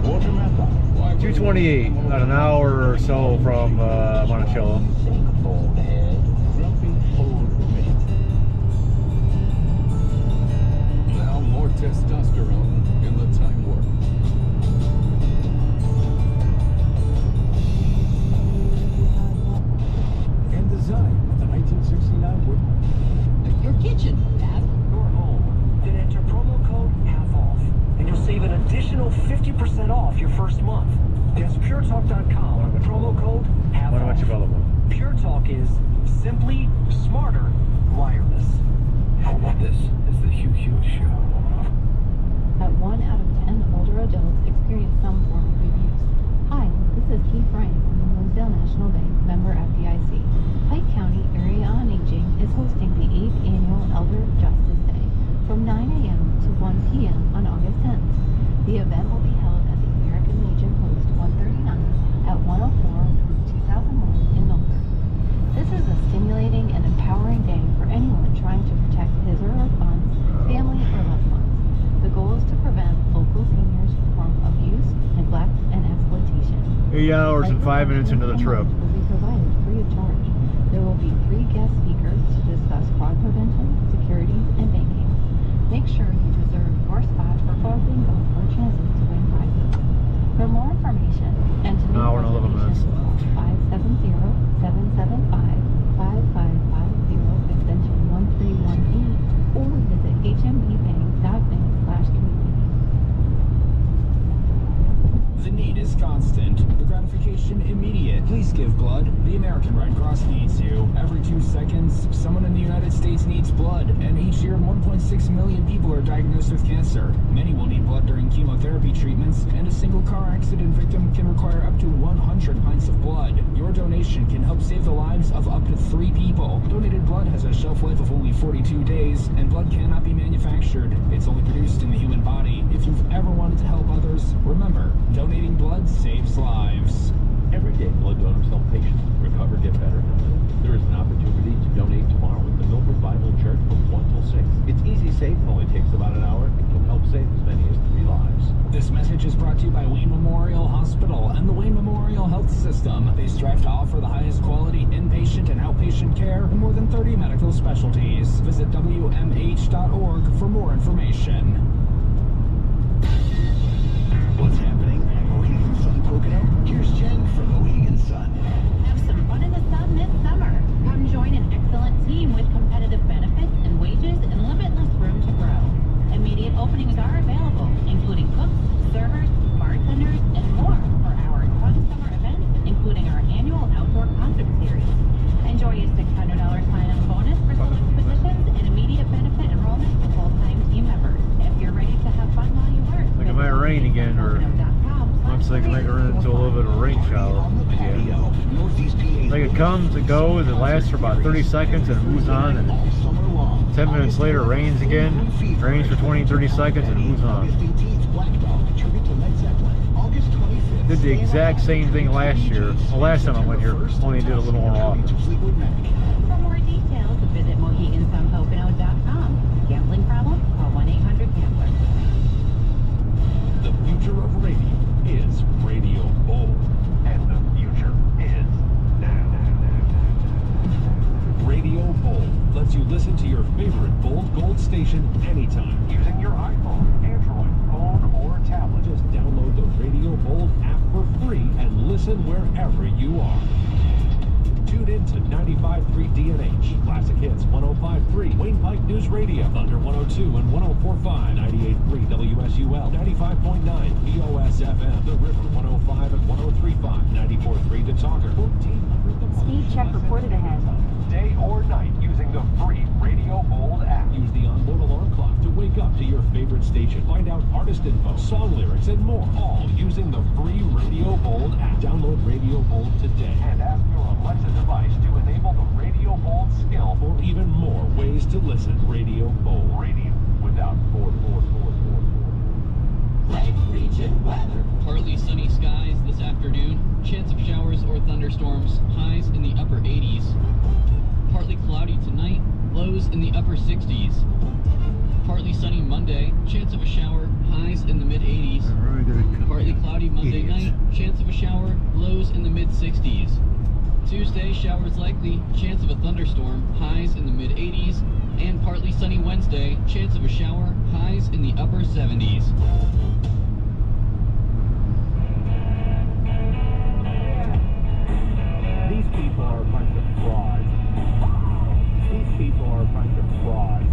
228, about an hour or so from Monticello. Now more testosterone in the time warp. And design with the 1969 wood. Your kitchen, Dad. Your home. Then enter promo code half off, and you'll save an additional 50% off your first month. That's puretalk.com. Promo code half Not much off. available. Pure Talk is simply smarter wireless. This is the Hugh Hughes Show. That 1 out of 10 older adults experience some form of abuse. Hi, this is Keith Ryan from the Monticello National Bank, member FDIC. Pike County Area on Aging is hosting the 8th Annual Elder Justice Day from 9 a.m. to 1 p.m. on August 10th. The event will be held at the American Legion Post 139 at 104 Route 2001 in Milford. This is a stimulating and empowering day for anyone trying to protect his or her funds, family, or loved ones. The goal is to prevent local seniors from abuse, neglect, and exploitation. 8 hours and 5 minutes into the trip. Will be provided free of charge. There will be 3 guest speakers to discuss fraud prevention, securities, and banking. Make sure you reserve your spot for frog bingo for chances to win prizes. For more information and to make Hour and 11 minutes. reservations, 570-775-5550 extension 1318 or visit hmbbank.bank/community. The need is constant. The gratification immediate. Please give blood. The American Red Cross needs you. Every 2 seconds, someone in the United States needs blood, and each year 1.6 million people are diagnosed with cancer. Many will need blood during chemotherapy treatments, and a single car accident victim can require up to 100 pints of blood. Your donation can help save the lives of up to 3 people. Donated blood has a shelf life of only 42 days, and blood cannot be manufactured. It's only produced in the human body. If you've ever wanted to help others, remember, donating blood saves lives. Every day, blood donors help patients recover, get better. There is an opportunity to donate tomorrow at the Milford Bible Church from 1 till 6. It's easy, safe, and only takes about an hour. It can help save as many as 3 lives. This message is brought to you by Wayne Memorial Hospital and the Wayne Memorial Health System. They strive to offer the highest quality inpatient and outpatient care in more than 30 medical specialties. Visit WMH.org for more information. What's happening at Mohegan Sun Pocono? Here's Jen from Mohegan Sun. Have some fun in the sun this summer. Come join an excellent team with competitive benefits and wages and limitless room to grow. Immediate openings are available, including cooks, servers, bartenders, and more for our fun summer events, including our annual outdoor concert series. Enjoy a $600 sign-on bonus for select positions and immediate benefit enrollment for full-time team members. If you're ready to have fun while you work, Like it might rain again, or looks like it might run into a little bit of a rain shower again. Like it comes, it goes, it lasts for about 30 seconds and it moves on, and 10 minutes later it rains again, rains for 20-30 seconds and it moves on. Did the exact same thing last year. Well, last time I went here, only did a little more often. For more details, visit MoheganSunPocono.com. Gambling problem? Call 1-800-GAMBLER. The future of radio is Radio Bold. And the future is now. Radio Bold lets you listen to your favorite Bold Gold station anytime using your iPhone, Android, phone, or tablet. Just download the Radio Bold app for free and listen wherever you are. Tune in to 95.3 DNH, Classic Hits 105.3, Wayne Pike News Radio, Thunder 102 and 104.5, 98.3 WSUL, 95.9 BOS FM, The River 105 and 103.5, 94.3 The Talker, 1400 The Speed check reported ahead. Day or night using the free Radio Bold app. Use the onboard alarm clock to wake up to your favorite station. Find out artist info, song lyrics, and more, all using the free Radio Bold app. Download Radio Bold today and ask your Alexa device to enable the Radio Bold skill for even more ways to listen. Radio Bold. Radio without 44444. Lake Region weather. Partly sunny skies this afternoon. Chance of showers or thunderstorms. Highs in the upper 80s. Partly cloudy tonight. Lows in the upper 60s. Partly sunny Monday. Chance of a shower. Highs in the mid 80s. Partly cloudy Monday Idiots. night, chance of a shower, lows in the mid-60s. Tuesday, showers likely, chance of a thunderstorm, highs in the mid-80s. And partly sunny Wednesday, chance of a shower, highs in the upper 70s. These people are a bunch of frauds. These people are a bunch of frauds.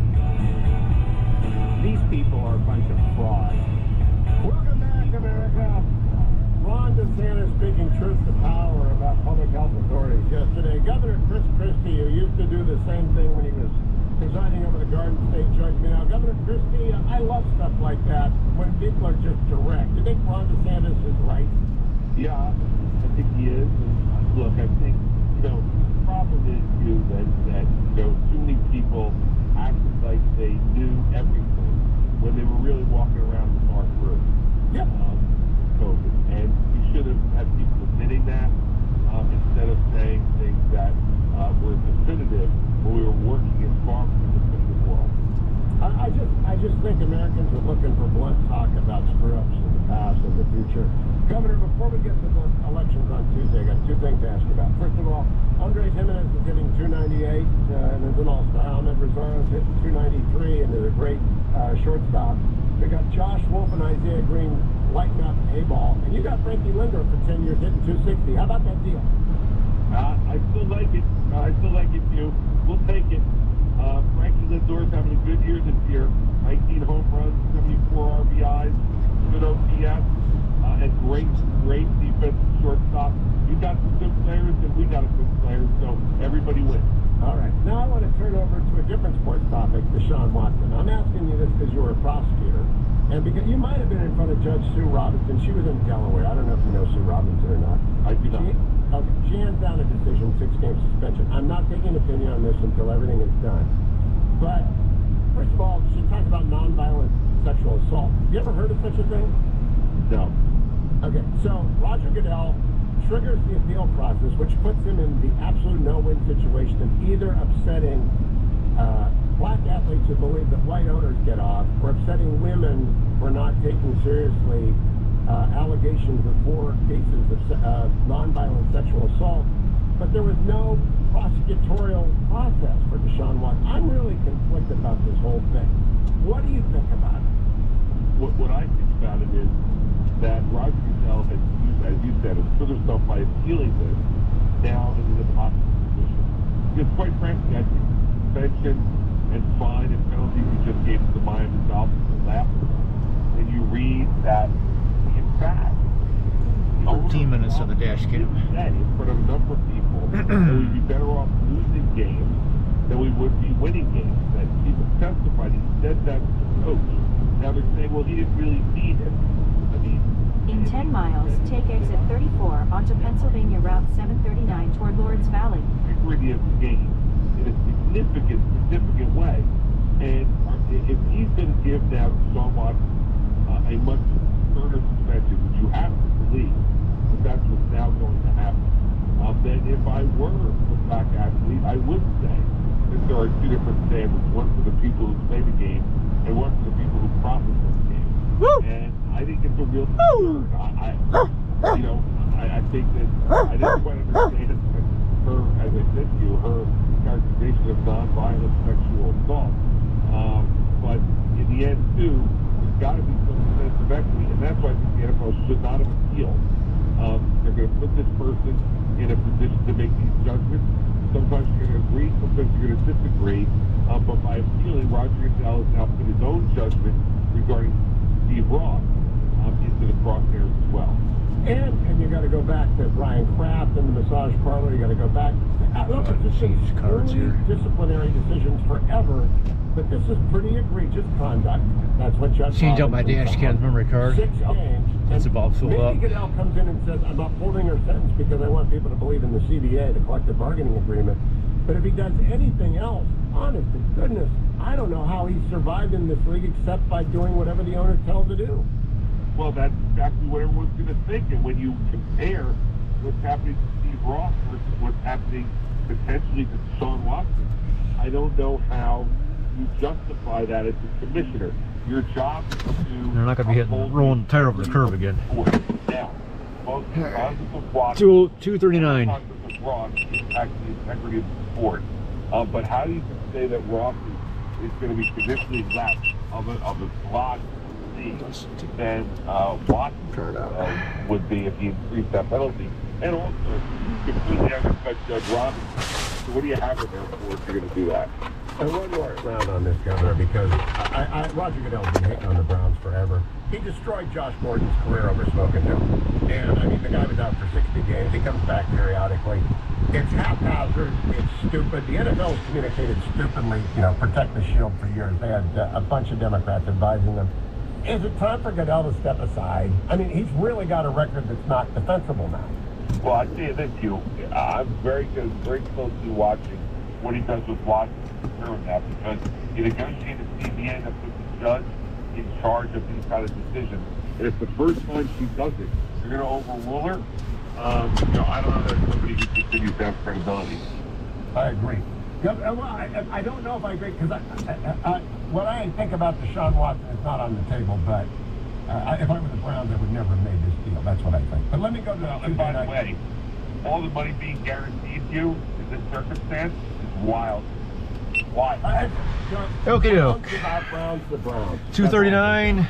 These people are a bunch of frauds. Welcome back, America. Ron DeSantis speaking truth to power about public health authorities yesterday. Governor Chris Christie, who used to do the same thing when he was presiding over the Garden State Judgment. Now, Governor Christie, I love stuff like that when people are just direct. Do you think Ron DeSantis is right? Yeah, I think he is. And look, I think, the problem is, too, that too many people acted like they knew everything when they were really walking around the dark room. Yep. COVID. And you should have had people admitting that instead of saying things that were definitive when we were working in far from the definitive world. I just think Americans are looking for blunt talk about screw-ups in the past and the future. Governor, before we get to the elections on Tuesday, I got two things to ask you about. First of all, Andres Jimenez is hitting 298 and is an all-star. Ahmed Rosario is hitting 293 and is a great shortstop. We got Josh Wolf and Isaiah Green lighting up A-ball. And you got Frankie Lindor for 10 years hitting 260. How about that deal? I still like it. I still like it, too. We'll take it. Frankie Lindor's having a good year this year. 19 home runs, 74 RBIs, good OPS, and great defensive shortstop. You got some good players, and we got a good player, so everybody wins. All right. Now I want to turn over to a different sports topic, Deshaun Watson. I'm asking you this because you were a prosecutor, and because you might have been in front of Judge Sue Robinson. She was in Delaware. I don't know if you know Sue Robinson or not. I do not. She hands down a decision, 6-game suspension. I'm not taking an opinion on this until everything is done. But first of all, she talks about nonviolent sexual assault. You ever heard of such a thing? No. Okay, so Roger Goodell triggers the appeal process, which puts him in the absolute no-win situation of either upsetting black athletes who believe that white owners get off, or upsetting women for not taking seriously allegations of 4 cases of nonviolent sexual assault. But there was no prosecutorial process for Deshaun Watson. I'm really conflicted about this whole thing. What do you think about it? What I think about it is that Roger Goodell has used, as you said, put himself by appealing this now in an impossible position. Because quite frankly, I think suspension and fine and penalties he just gave to the Miami Dolphins are laughable. When you read that, in fact, 13 minutes on the dash cam. Said in front of a number of people that we'd be better off losing games than we would be winning games. That people testified, he said that to the coach. Now they're saying, well, he didn't really mean it. I mean, in 10 miles, take exit 34 onto Pennsylvania Route 739 toward Lawrence Valley. Integrity of the game in a significant way. And if he's going to give now Deshaun Watson a much further suspension, which you have to believe that that's what's now going to happen, then if I were a black athlete, I would say that there are 2 different standards, one for the people who play the game and one for the people who profit from the game. Woo! And I think it's a real concern. I think that I didn't quite understand her, as I said to you, her characterization of nonviolent sexual assault. But in the end, too, there's got to be some sense of equity, and that's why I think the NFL should not have appealed. They're going to put this person in a position to make these judgments. Sometimes you're going to agree, sometimes you're going to disagree. But by appealing, Roger Goodell has now put his own judgment regarding Steve Ross into the crosshairs as well. And you got to go back to Brian Kraft and the massage parlor. You got to go back. Look, it's just early disciplinary decisions forever. But this is pretty egregious conduct. That's what Judge Change out my dash cam memory card. 6 games. That's about filled up. Maybe Goodell comes in and says, I'm upholding her sentence because I want people to believe in the CBA, the collective bargaining agreement. But if he does anything else, honest to goodness, I don't know how he survived in this league except by doing whatever the owner tells to do. Well, that's exactly what everyone's going to think. And when you compare what's happening to Steve Ross versus what's happening potentially to Deshaun Watson, I don't know how you justify that as a commissioner. Your job is to... They're not going to be rolling the tire over the curb again. Now, most concerts of watching, 239. concerts of Ross impact the integrity of the sport. But how do you say that Ross is going to be significantly less of a slot league than Watson would be if he increased that penalty? And also, completely undercut Judge Robinson. So what do you have in there for if you're going to do that? And one more round on this, Governor, because Roger Goodell's been hitting on the Browns forever. He destroyed Josh Gordon's career over smoking dope. And, I mean, the guy was out for 60 games. He comes back periodically. It's haphazard. It's stupid. The NFL's communicated stupidly, protect the shield for years. They had a bunch of Democrats advising them. Is it time for Goodell to step aside? I mean, he's really got a record that's not defensible now. Well, I say this to you. I'm very closely watching what he does with Washington during that, because he negotiated CBA that puts the judge in charge of these kind of decisions. And if the first time she does it, you're going to overrule her. I don't know that somebody who continues to have credibility. I agree. I don't know if I agree, because what I think about Deshaun Watson is not on the table, but if I were the Browns, I would never have made this deal. That's what I think. But let me go to and by the way, all the money being guaranteed to you in this circumstance is wild. Why? Okay, doke. 239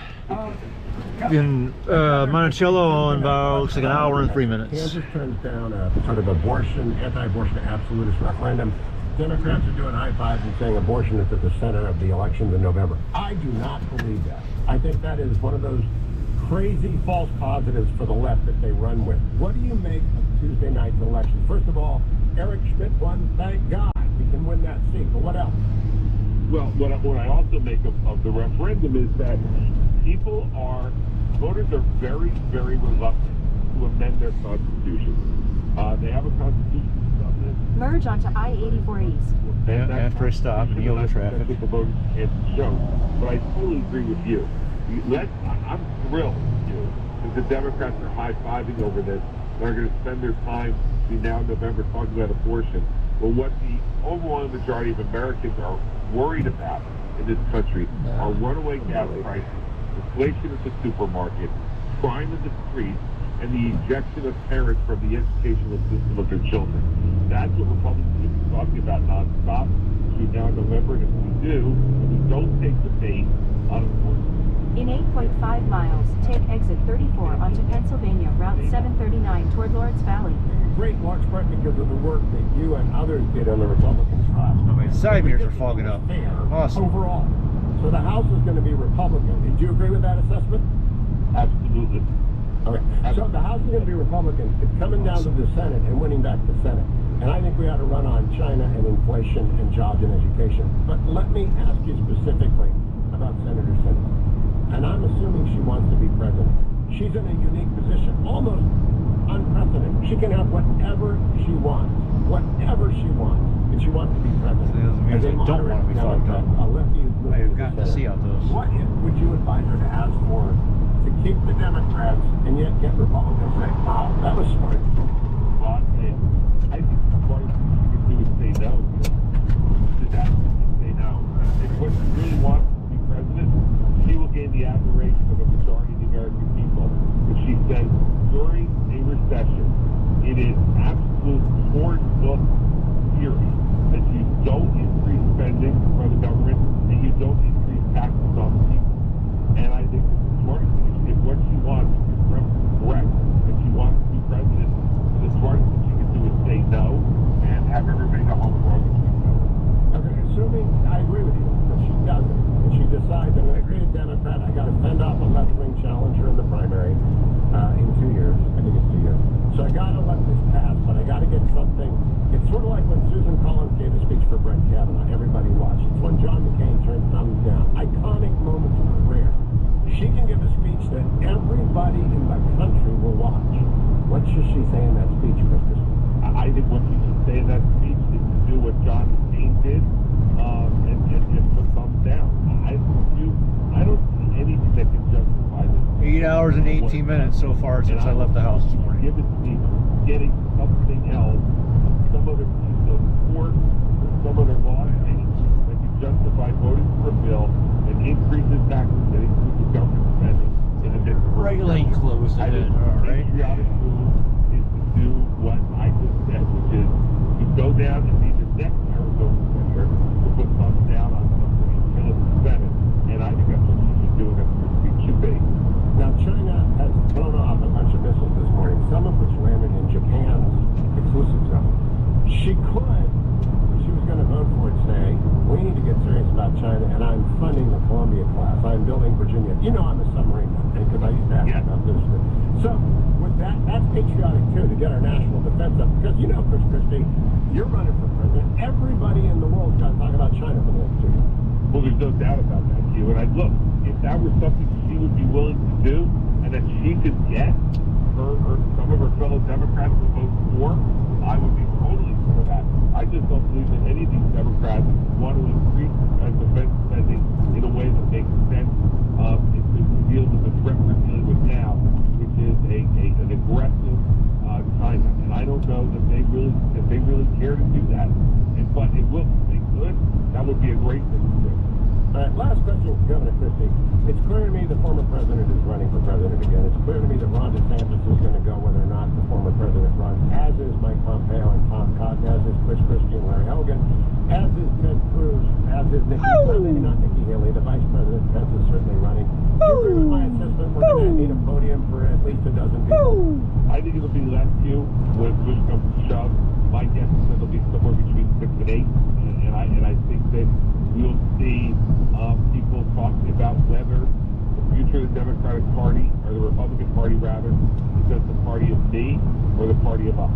in Monticello in about looks like an hour and 3 minutes. Kansas turns down a sort of anti-abortion absolutist referendum. Democrats are doing high fives and saying abortion is at the center of the elections in November. I do not believe that. I think that is one of those crazy false positives for the left that they run with. What do you make of Tuesday night's election? First of all, Eric Schmidt won, thank God. We can win that seat, but what else? Well, what I also make of the referendum is that voters are very, very reluctant to amend their constitution. They have a constitution. Merge onto I-84 East. Yeah, after I stop and yield to traffic. I think the voters can't show. But I totally agree with you. I'm thrilled that the Democrats are high-fiving over this. They're going to spend their time between now and November talking about abortion. But what the overwhelming majority of Americans are worried about in this country are runaway gas prices, inflation at the supermarket, crime in the streets, and the ejection of parents from the educational system of their children. That's what Republicans will be talking about nonstop between now and November. And if we don't take the bait on abortion. In 8.5 miles, take exit 34 onto Pennsylvania Route 739 toward Lawrence Valley. Great, large part because of the work that you and others did on the Republican side. Oh, my side mirrors are fogging up. Awesome. Overall. So the House is going to be Republican. Did you agree with that assessment? Absolutely. Okay. So the House is going to be Republican. It's coming down to the Senate and winning back the Senate. And I think we ought to run on China and inflation and jobs and education. But let me ask you specifically about Senator Simpson. And I'm assuming she wants to be president. She's in a unique position, almost unprecedented. She can have whatever she wants, and she wants to be president. As a don't want to be fucked up. I have gotten to see out those. What would you advise her to ask for to keep the Democrats and yet get Republicans saying, wow, that was smart? Well, I think the smartest thing she can do is say no. Just ask her to say no. If what she really wants to be president, she will gain the admiration of a majority of the American people. If she says, during a recession, it is absolute torn book theory that you don't increase spending for the government and you don't increase taxes on people. And I think the smartest thing, if what she wants is correct, if she wants to be president, the smartest thing she can do is say no and have everybody go home for August 27th. Okay, assuming I agree with you, but she doesn't, and she decides I'm going to be a Democrat, I got to fend off a left-wing challenger in the primary in 2 years. I think it's 2 years. So I got to let this pass, but I got to get something. It's sort of like when Susan Collins gave a speech for Brett Kavanaugh. Everybody watched. It's when John McCain turned thumbs down. Iconic moments are rare. She can give a speech that everybody in the country will watch. What should she say in that speech, Christmas? I think what she should say in that speech is to do what John McCain did and put thumbs down. I don't see anything that can justify this. 8 hours and 18 minutes so far since I left the house this morning. Give it to me getting something else, some other piece of support, or some other law change that can justify voting for a bill that increases taxes, that increases government spending in a different Right lane closed. I think all right. patriotic next Arizona senator to put thumbs down on something and kill it in the Senate. And I think that's what she should do, and that's what it should be. Now, China has thrown off a bunch of missiles this morning, some of which landed in Japan's exclusive zone. She could, if she was going to vote for it, say, we need to get serious about China, and I'm funding the Columbia class. I'm building Virginia. You know I'm a submarine nut, because I used to ask about this. So, with that, that's patriotic, too, to get our national defense up. Because, you know, Chris Christie, you're running for president. Everybody in the world's got to talk about China for the next 2 years. Well, there's no doubt about that, Hugh. And look, if that were something she would be willing to do, and that she could get some of her fellow Democrats to vote for, I would be totally for that. I just don't believe that any of these Democrats want to increase defense spending in a way that makes sense to deal with the threat we're dealing with now, which is an aggressive China. And I don't know that they really care to do that. But it will, if they could, that would be a great thing to do. All right, last question, Governor Christie. It's clear to me the former president is running for president again. It's clear to me that Ron DeSantis is going to go whether or not the former president runs, as is Mike Pompeo and Tom Cotton, as is Chris Christie and Larry Hogan, as is Ted Cruz, as is Nikki, well, maybe not Nikki Haley, the vice president, Pence is certainly running. You agree with my assessment? We're going to need a podium for at least a dozen people. I think it'll be less few when push comes to shove. My guess is that it'll be somewhere between 6 and 8, and I think that we'll see people talking about whether the future of the Democratic Party, or the Republican Party rather, is just the party of me or the party of us.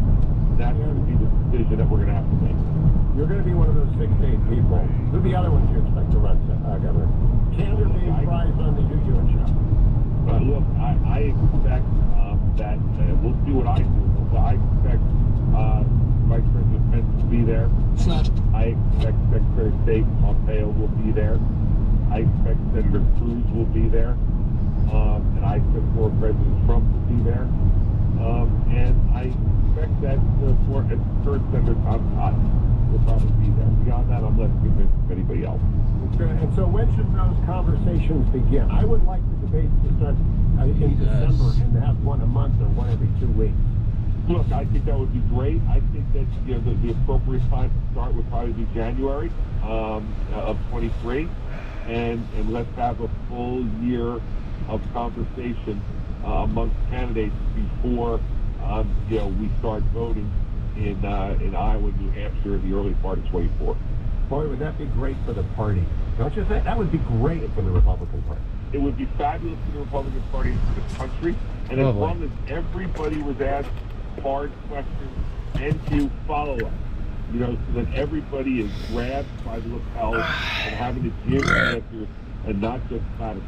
That's going to be the decision that we're going to have to make. You're going to be one of those 6 to 8 people. Who are the other ones you expect to run, Governor? Candor being prized on the Hugh Hewitt show. Look, I expect that we'll see what I do. I expect Vice President Pence will be there. I expect Secretary of State Pompeo will be there. I expect Senator Cruz will be there. And I expect former President Trump will be there. And I expect that current Senator Tom Cotton will probably be there. Beyond that, I'm less convinced of anybody else. Okay. And so when should those conversations begin? I would like the debates to start in December and have one a month or one every 2 weeks. Look, I think that would be great. I think that the appropriate time to start would probably be January of 23, and let's have a full year of conversation amongst candidates before we start voting in Iowa, New Hampshire, in the early part of 24. Boy, would that be great for the party, don't you think? That would be great for the Republican Party. It would be fabulous for the Republican Party and for the country, and as long as everybody was asked hard questions and to follow up, so that everybody is grabbed by the lapels and having to give answers and not just platitudes.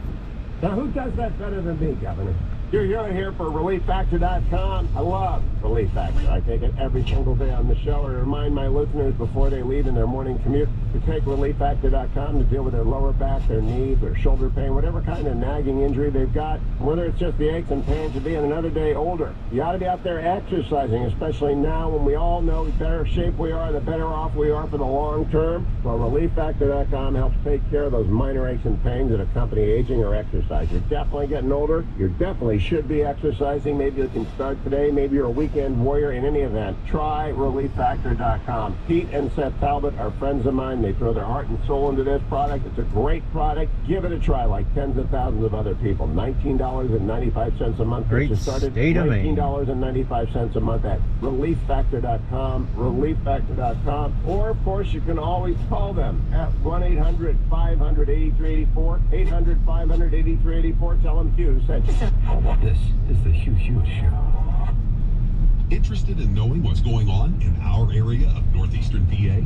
Now, who does that better than me, Governor? You're here for ReliefFactor.com. I love Relief Factor. I take it every single day on the show to remind my listeners before they leave in their morning commute to take ReliefFactor.com to deal with their lower back, their knees, their shoulder pain, whatever kind of nagging injury they've got, whether it's just the aches and pains of being another day older. You ought to be out there exercising, especially now when we all know the better shape we are, the better off we are for the long term. Well, ReliefFactor.com helps take care of those minor aches and pains that accompany aging or exercise. You're definitely getting older. You're definitely should be exercising. Maybe you can start today. Maybe you're a weekend warrior. In any event, try ReliefFactor.com. Pete and Seth Talbot are friends of mine. They throw their heart and soul into this product. It's a great product. Give it a try like tens of thousands of other people. $19.95 a month. Great started state of Maine. $19.95 a month at ReliefFactor.com. ReliefFactor.com. Or, of course, you can always call them at 1-800-500-8384. 800-500-8384. Tell them Hugh said you. This is the Hugh Hewitt Show. Interested in knowing what's going on in our area of northeastern PA?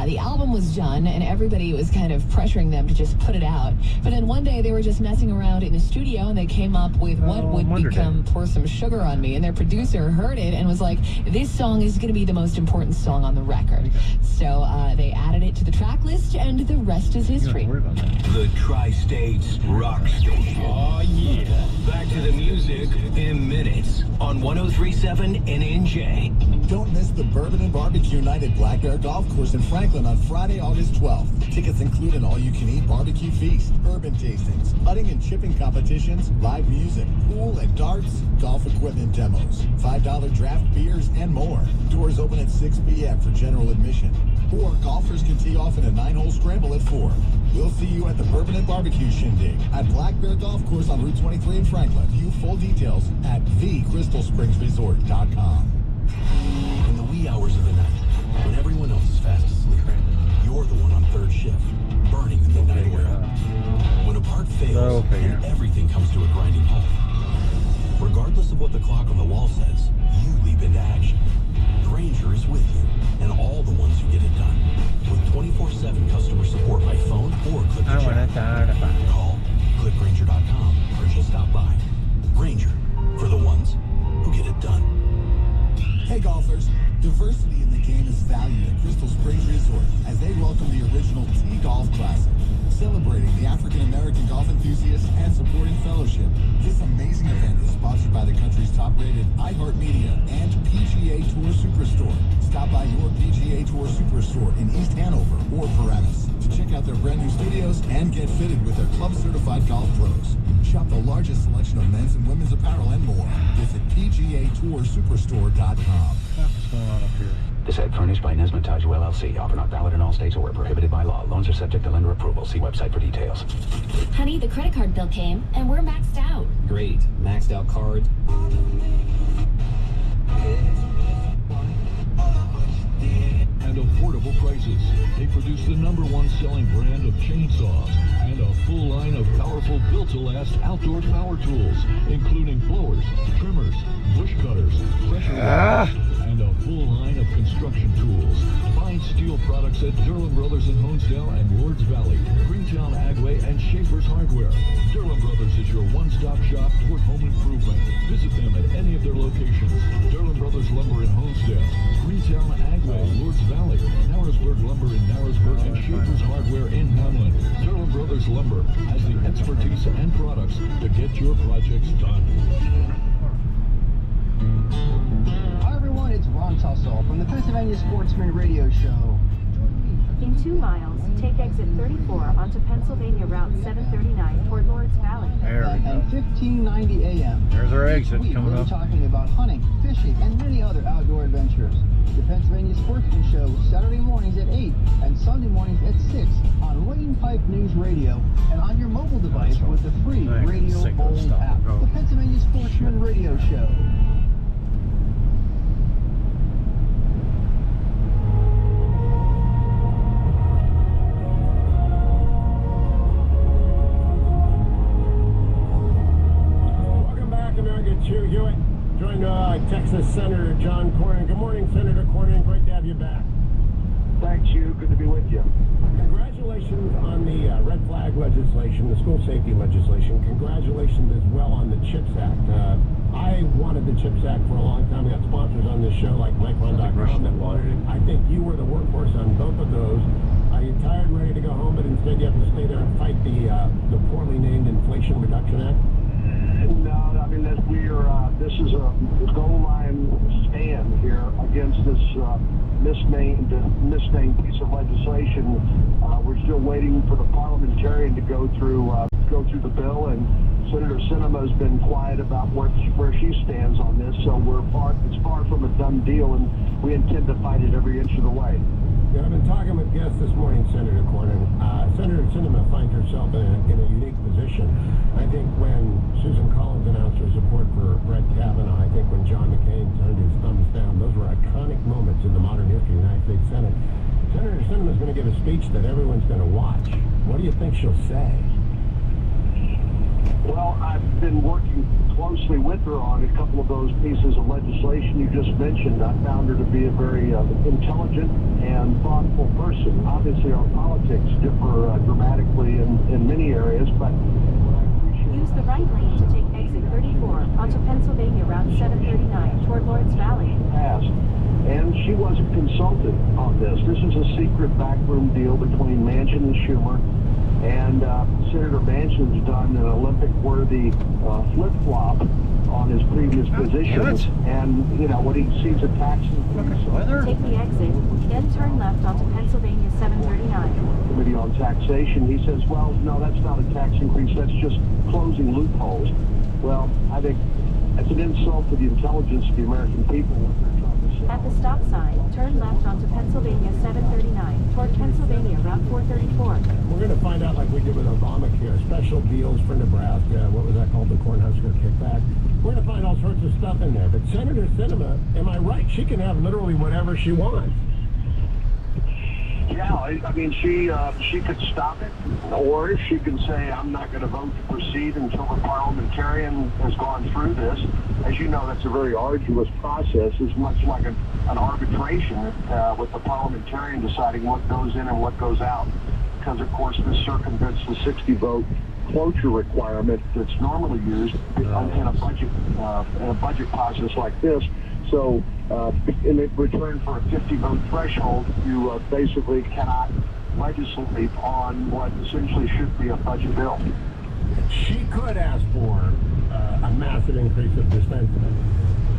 The album was done, and everybody was kind of pressuring them to just put it out. But then one day they were just messing around in the studio, and they came up with what would become Pour Some Sugar on Me. And their producer heard it and was like, this song is going to be the most important song on the record. So they added it to the track list, and the rest is history. The Tri-States Rock Station. Oh, yeah. Back to the music in minutes on 103.7 NNJ. Don't miss the Bourbon and Barbecue Night at Black Bear Golf Course in Franklin on Friday, August 12th. Tickets include an all-you-can-eat barbecue feast, bourbon tastings, putting and chipping competitions, live music, pool and darts, golf equipment demos, $5 draft beers, and more. Doors open at 6 p.m. for general admission. Or golfers can tee off in a 9-hole scramble at 4. We'll see you at the Bourbon and Barbecue Shindig at Black Bear Golf Course on Route 23 in Franklin. View full details at thecrystalspringsresort.com. In the wee hours of the night, when everyone else is fast asleep, you're the one on third shift, burning in the night oil. When a part fails and everything comes to a grinding halt, regardless of what the clock on the wall says, you leap into action. Granger is with you and all the ones who get it done. With 24/7 customer support by phone or click the chat. Call, clickgranger.com, or just stop by. Granger, for the ones who get it done. Hey golfers, diversity in the game is valued at Crystal Springs Resort as they welcome the original T-Golf Classic, celebrating the African-American golf enthusiasts and supporting fellowship. This amazing event is sponsored by the country's top-rated iHeartMedia and PGA Tour Superstore. Stop by your PGA Tour Superstore in East Hanover or Paramus to check out their brand new studios and get fitted with their club-certified golf pros. Shop the largest selection of men's and women's apparel and more. Visit PGATourSuperstore.com. What's going on up here? This ad furnished by Nesmond Taju LLC. Offer not valid in all states or prohibited by law. Loans are subject to lender approval. See website for details. Honey, the credit card bill came, and we're maxed out. Great. Maxed out cards. And affordable prices. They produce the #1 selling brand of chainsaws and a full line of powerful built-to-last outdoor power tools, including blowers, trimmers, bush cutters, pressure washers, and a full line of construction tools. Find steel products at Derlin Brothers in Honesdale and Lords Valley, Greentown Agway, and Schaefer's Hardware. Derlin Brothers is your one-stop shop toward home improvement. Visit them at any of their locations. Derlin Brothers Lumber in Honesdale, Greentown Agway, Lords Valley, Narrowsburg Lumber in Narrowsburg, and Schaefer's Hardware in Hamlin. Derlin Brothers Lumber has the expertise and products to get your projects done. Hi everyone, it's Ron Tussle from the Pennsylvania Sportsman Radio Show. In 2 miles, take exit 34 onto Pennsylvania Route 739 toward Lords Valley. There we go. At 1590 a.m. There's our exit This week, coming we're up. talking about hunting, fishing, and many other outdoor adventures. The Pennsylvania Sportsman Show, Saturday mornings at 8 and Sunday mornings at 6 on Lane Pike News Radio and on your mobile device with the free Radio Bold app. The Pennsylvania Sportsman Radio Show. Hugh Hewitt, joined Texas Senator John Cornyn. Good morning, Senator Cornyn. Great to have you back. Thanks, Hugh. Good to be with you. Congratulations on the red flag legislation, the school safety legislation. Congratulations as well on the CHIPS Act. I wanted the CHIPS Act for a long time. We got sponsors on this show like MikeRun.com that wanted it. I think you were the workhorse on both of those. Are you tired and ready to go home, but instead you have to stay there and fight the poorly named Inflation Reduction Act? No, I mean, this is a goal line stand here against this misnamed piece of legislation. We're still waiting for the parliamentarian to go through the bill, and Senator Sinema has been quiet about where she stands on this. So it's far from a done deal, and we intend to fight it every inch of the way. Yeah, I've been talking with guests this morning, Senator Cornyn. Senator Sinema finds herself in a unique position. I think when Susan Collins announced her support for Brett Kavanaugh, I think when John McCain turned his thumbs down, those were iconic moments in the modern history of the United States Senate. Senator Sinema is going to give a speech that everyone's going to watch. What do you think she'll say? Well, I've been working closely with her on a couple of those pieces of legislation you just mentioned. I found her to be a very intelligent and thoughtful person. Obviously, our politics differ dramatically in many areas, but Use the right lane to take exit 34 onto Pennsylvania Route 739 toward Lords Valley. Passed. And she wasn't consulted on this. This is a secret backroom deal between Manchin and Schumer. And Senator Manchin's done an Olympic-worthy flip-flop on previous positions, and when he sees a tax increase, Take the exit, then turn left onto Pennsylvania 739. Committee on Taxation, he says, well, no, that's not a tax increase, that's just closing loopholes. Well, I think that's an insult to the intelligence of the American people. At the stop sign, turn left onto Pennsylvania 739 toward Pennsylvania Route 434. We're going to find out, like we did with Obamacare, special deals for Nebraska. What was that called? The Cornhusker kickback. We're going to find all sorts of stuff in there. But Senator Sinema, am I right? She can have literally whatever she wants. Yeah, I mean, she could stop it, or she can say, I'm not going to vote to proceed until the parliamentarian has gone through this. As you know, that's a very arduous process. It's much like an arbitration with the parliamentarian deciding what goes in and what goes out. Because, of course, this circumvents the 60-vote cloture requirement that's normally used in a budget process like this. So, in return for a 50-vote threshold, you basically cannot legislate on what essentially should be a budget bill. She could ask for a massive increase of defense spending.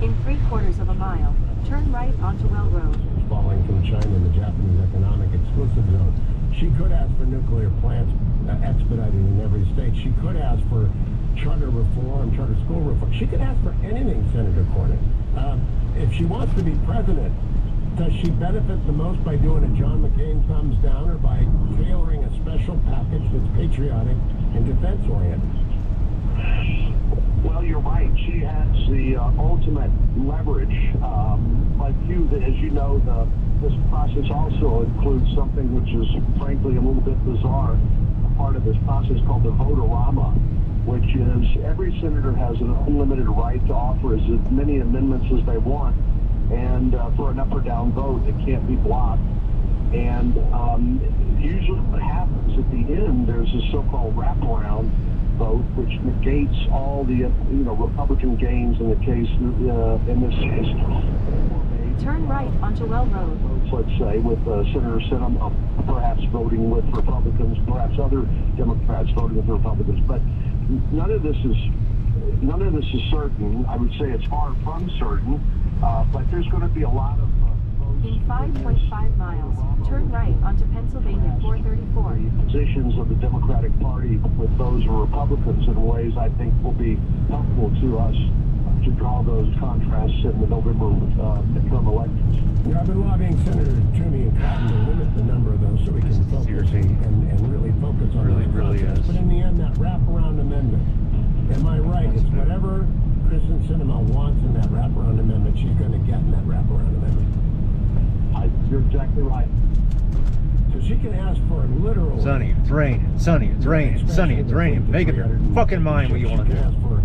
In 3/4 of a mile, turn right onto Well Road. Falling from China in the Japanese economic exclusive zone. She could ask for nuclear plants expedited in every state. She could ask for charter reform, charter school reform. She could ask for anything, Senator Cornyn. If she wants to be president, does she benefit the most by doing a John McCain thumbs down or by tailoring a special package that's patriotic and defense-oriented? Well, you're right. She has the ultimate leverage. But as you know, this process also includes something which is, frankly, a little bit bizarre. A part of this process called the vote-a-rama, which is every senator has an unlimited right to offer as many amendments as they want, and for an up or down vote, it can't be blocked. And usually what happens at the end, there's a so-called wraparound vote, which negates all the Republican gains in the case, in this case. Turn right onto Well Road. Let's say, with Senator Sinema perhaps voting with Republicans, perhaps other Democrats voting with Republicans, but none of this is certain. I would say it's far from certain, but there's going to be a lot of votes. In 5.5 miles, turn right onto Pennsylvania 434. Positions of the Democratic Party with those of Republicans in ways I think will be helpful to us to draw those contrasts in the November midterm elections. I've been lobbying Senator Toomey and Cotton to limit the number of those so we can focus and really focus on those contrasts. But in the end, that wraparound amendment, am I right? It's whatever Kristen Sinema wants in that wraparound amendment, she's going to get in that wraparound amendment. You're exactly right. So she can ask for literal... Sunny, it's raining, sunny, it's raining, sunny, it's raining. Make up your fucking mind what you want to do. She can ask for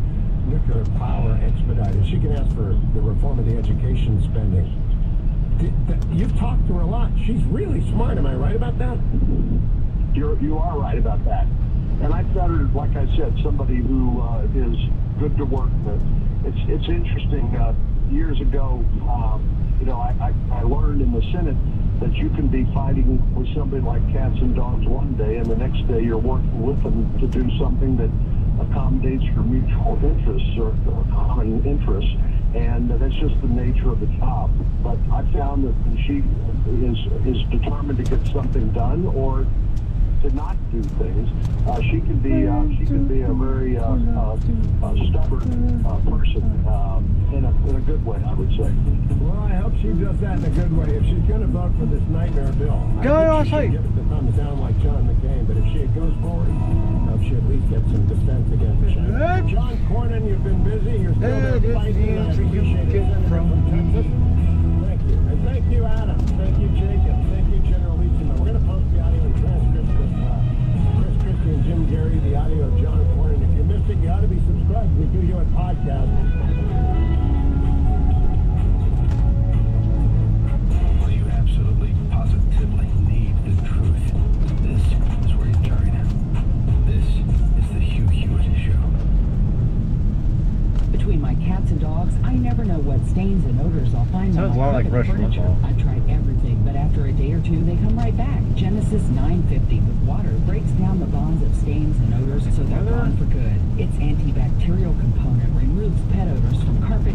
nuclear power expedited. She can ask for the reform of the education spending. You've talked to her a lot. She's really smart. Am I right about that? You are right about that. And I found her, like I said, somebody who is good to work with. It's interesting. Years ago, I learned in the Senate that you can be fighting with somebody like cats and dogs one day, and the next day you're working with them to do something that accommodates your mutual interests or common interests, and that's just the nature of the job. But I found that when she is determined to get something done or to not do things, she can be a very stubborn person in a good way, I would say. Well, I hope she does that in a good way. If she's going to vote for this nightmare bill, I think she should give it the thumbs down like John McCain. But if she goes forward, I hope she at least gets some defense against China. John Cornyn, you've been busy. You're still there fighting. I appreciate it. Senator from Texas. Thank you. And thank you, Adam. Thank you, Jacob. Thank you, General Leachman. We're going to post the audio and transcripts of Chris Christie and Jim Gary, the audio of John Cornyn. If you missed it, you ought to be subscribed. We do you a podcast. Positively need the truth. This is where you turn. This is the Hugh Hewitt Show. Between my cats and dogs, I never know what stains and odors I'll find on my carpet and furniture. I've tried everything, but after a day or two, they come right back. Genesis 950 with water breaks down the bonds of stains and odors so they're gone for good. Its antibacterial component removes pet odors from carpet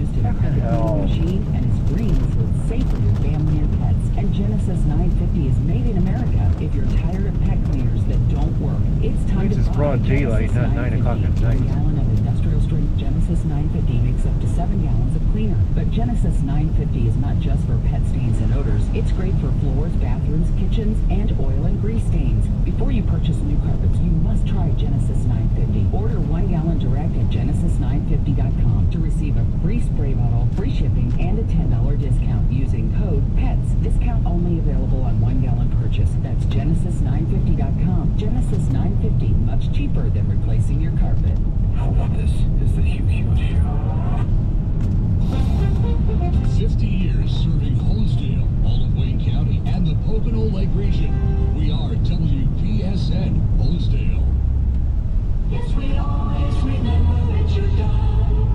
boosted carpet cleaning machine and is green, so it's safe for your family and pets. And Genesis 950 is made in America. If you're tired of pet cleaners that don't work, it's time to It's broad daylight, not 9 o'clock at night. 1 gallon of industrial strength Genesis 950 makes up to 7 gallons of cleaner. But Genesis 950 is not just for pet stains and odors. It's great for floors, bathrooms, kitchens, and oil and grease stains. Before you purchase new carpets, you must try Genesis 950. Order 1 gallon direct at genesis950.com to receive a free spray bottle, free shipping, and a $10 discount using code PETS. Discount only available on 1 gallon purchase. That's genesis950.com. Genesis 950, much cheaper than replacing your carpet. This is the Hugh Hewitt Show. 50 years serving Honesdale, all of Wayne County, and the Pocono Lake region. We are WPSN Honesdale. Yes, we always remember Richard Dunn.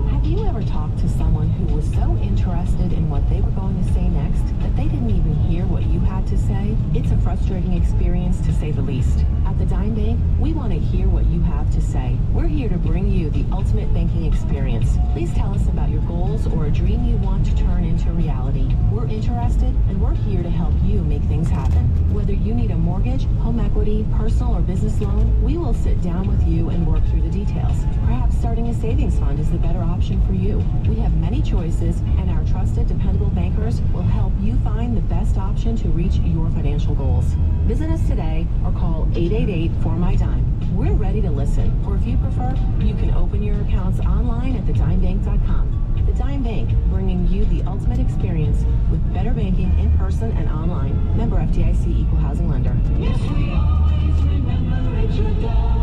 Have you ever talked to someone who was so interested in what they were going to say next that they didn't even hear what you had to say? It's a frustrating experience, to say the least. At the Dime Bank, we want to hear what you have to say. We're here to bring you the ultimate banking experience. Please tell us about your goals or a dream you want to turn into reality. We're interested, and we're here to help you make things happen. Whether you need a mortgage, home equity, personal or business loan, we will sit down with you and work through the details. Perhaps starting a savings fund is the better option for you. We have many choices, and our trusted, dependable bankers will help you find the best option to reach your financial goals. Visit us today or call 888-4MY-DIME. We're ready to listen, or if you prefer, you can open your accounts online at thedimebank.com. The Dime Bank, bringing you the ultimate experience with better banking in person and online. Member FDIC Equal Housing Lender. Yes, we always remember Richard Dunn.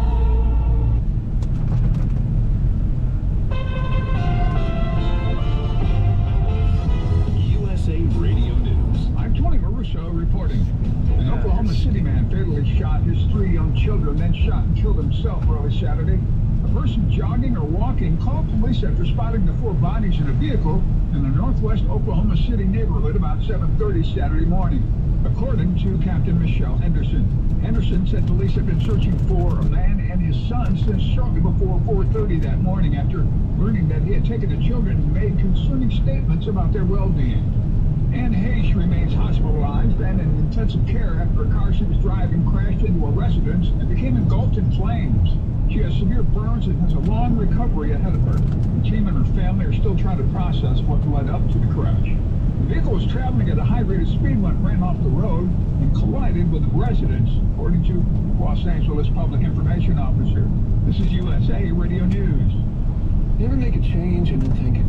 USA Radio News. I'm Tony Maruso reporting. An Oklahoma City man fatally shot his 3 young children, then shot and killed himself early Saturday. A person jogging or walking called police after spotting the 4 bodies in a vehicle in the northwest Oklahoma City neighborhood about 7:30 Saturday morning, according to Captain Michelle Henderson. Henderson said police had been searching for a man and his son since shortly before 4:30 that morning after learning that he had taken the children and made concerning statements about their well-being. Ann Hayes remains hospitalized and in intensive care after a car she was driving crashed into a residence and became engulfed in flames. She has severe burns and has a long recovery ahead of her. The team and her family are still trying to process what led up to the crash. The vehicle was traveling at a high rate of speed when it ran off the road and collided with a residence, according to Los Angeles Public Information Officer. This is USA Radio News. You ever make a change and then think,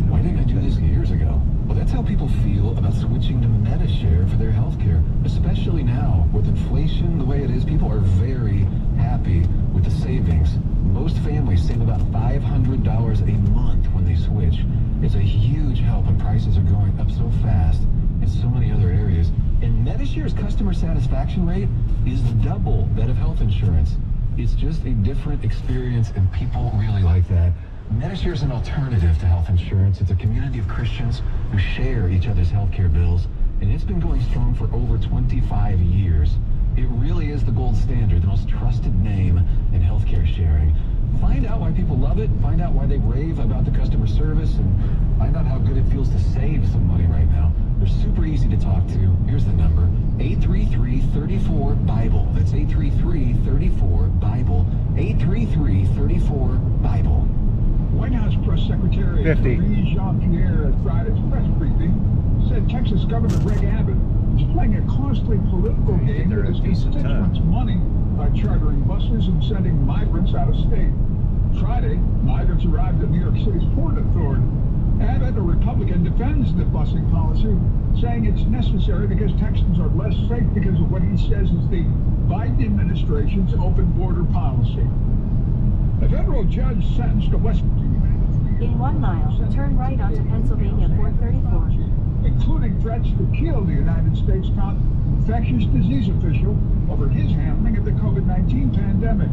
why didn't I do this years ago? Well, that's how people feel about switching to Medishare for their health care, especially now. With inflation the way it is, people are very happy with the savings. Most families save about $500 a month when they switch. It's a huge help when prices are going up so fast in so many other areas. And Medishare's customer satisfaction rate is double that of health insurance. It's just a different experience, and people really like that. Medishare is an alternative to health insurance. It's a community of Christians who share each other's healthcare bills, and it's been going strong for over 25 years. It really is the gold standard, the most trusted name in healthcare sharing. Find out why people love it, find out why they rave about the customer service, and find out how good it feels to save some money right now. They're super easy to talk to. Here's the number, 833-34-BIBLE. That's 833-34-BIBLE, 833-34-BIBLE. White House Press Secretary Marie Jean-Pierre at Friday's press briefing said Texas Governor Greg Abbott is playing a costly political game with his constituents' money by chartering buses and sending migrants out of state. Friday, migrants arrived at New York City's Port Authority. Abbott, a Republican, defends the busing policy, saying it's necessary because Texans are less safe because of what he says is the Biden administration's open border policy. A federal judge sentenced a West Virginia man to 3 years in 1 mile, turn right onto Pennsylvania 434. Including threats to kill the United States top infectious disease official over his handling of the COVID-19 pandemic.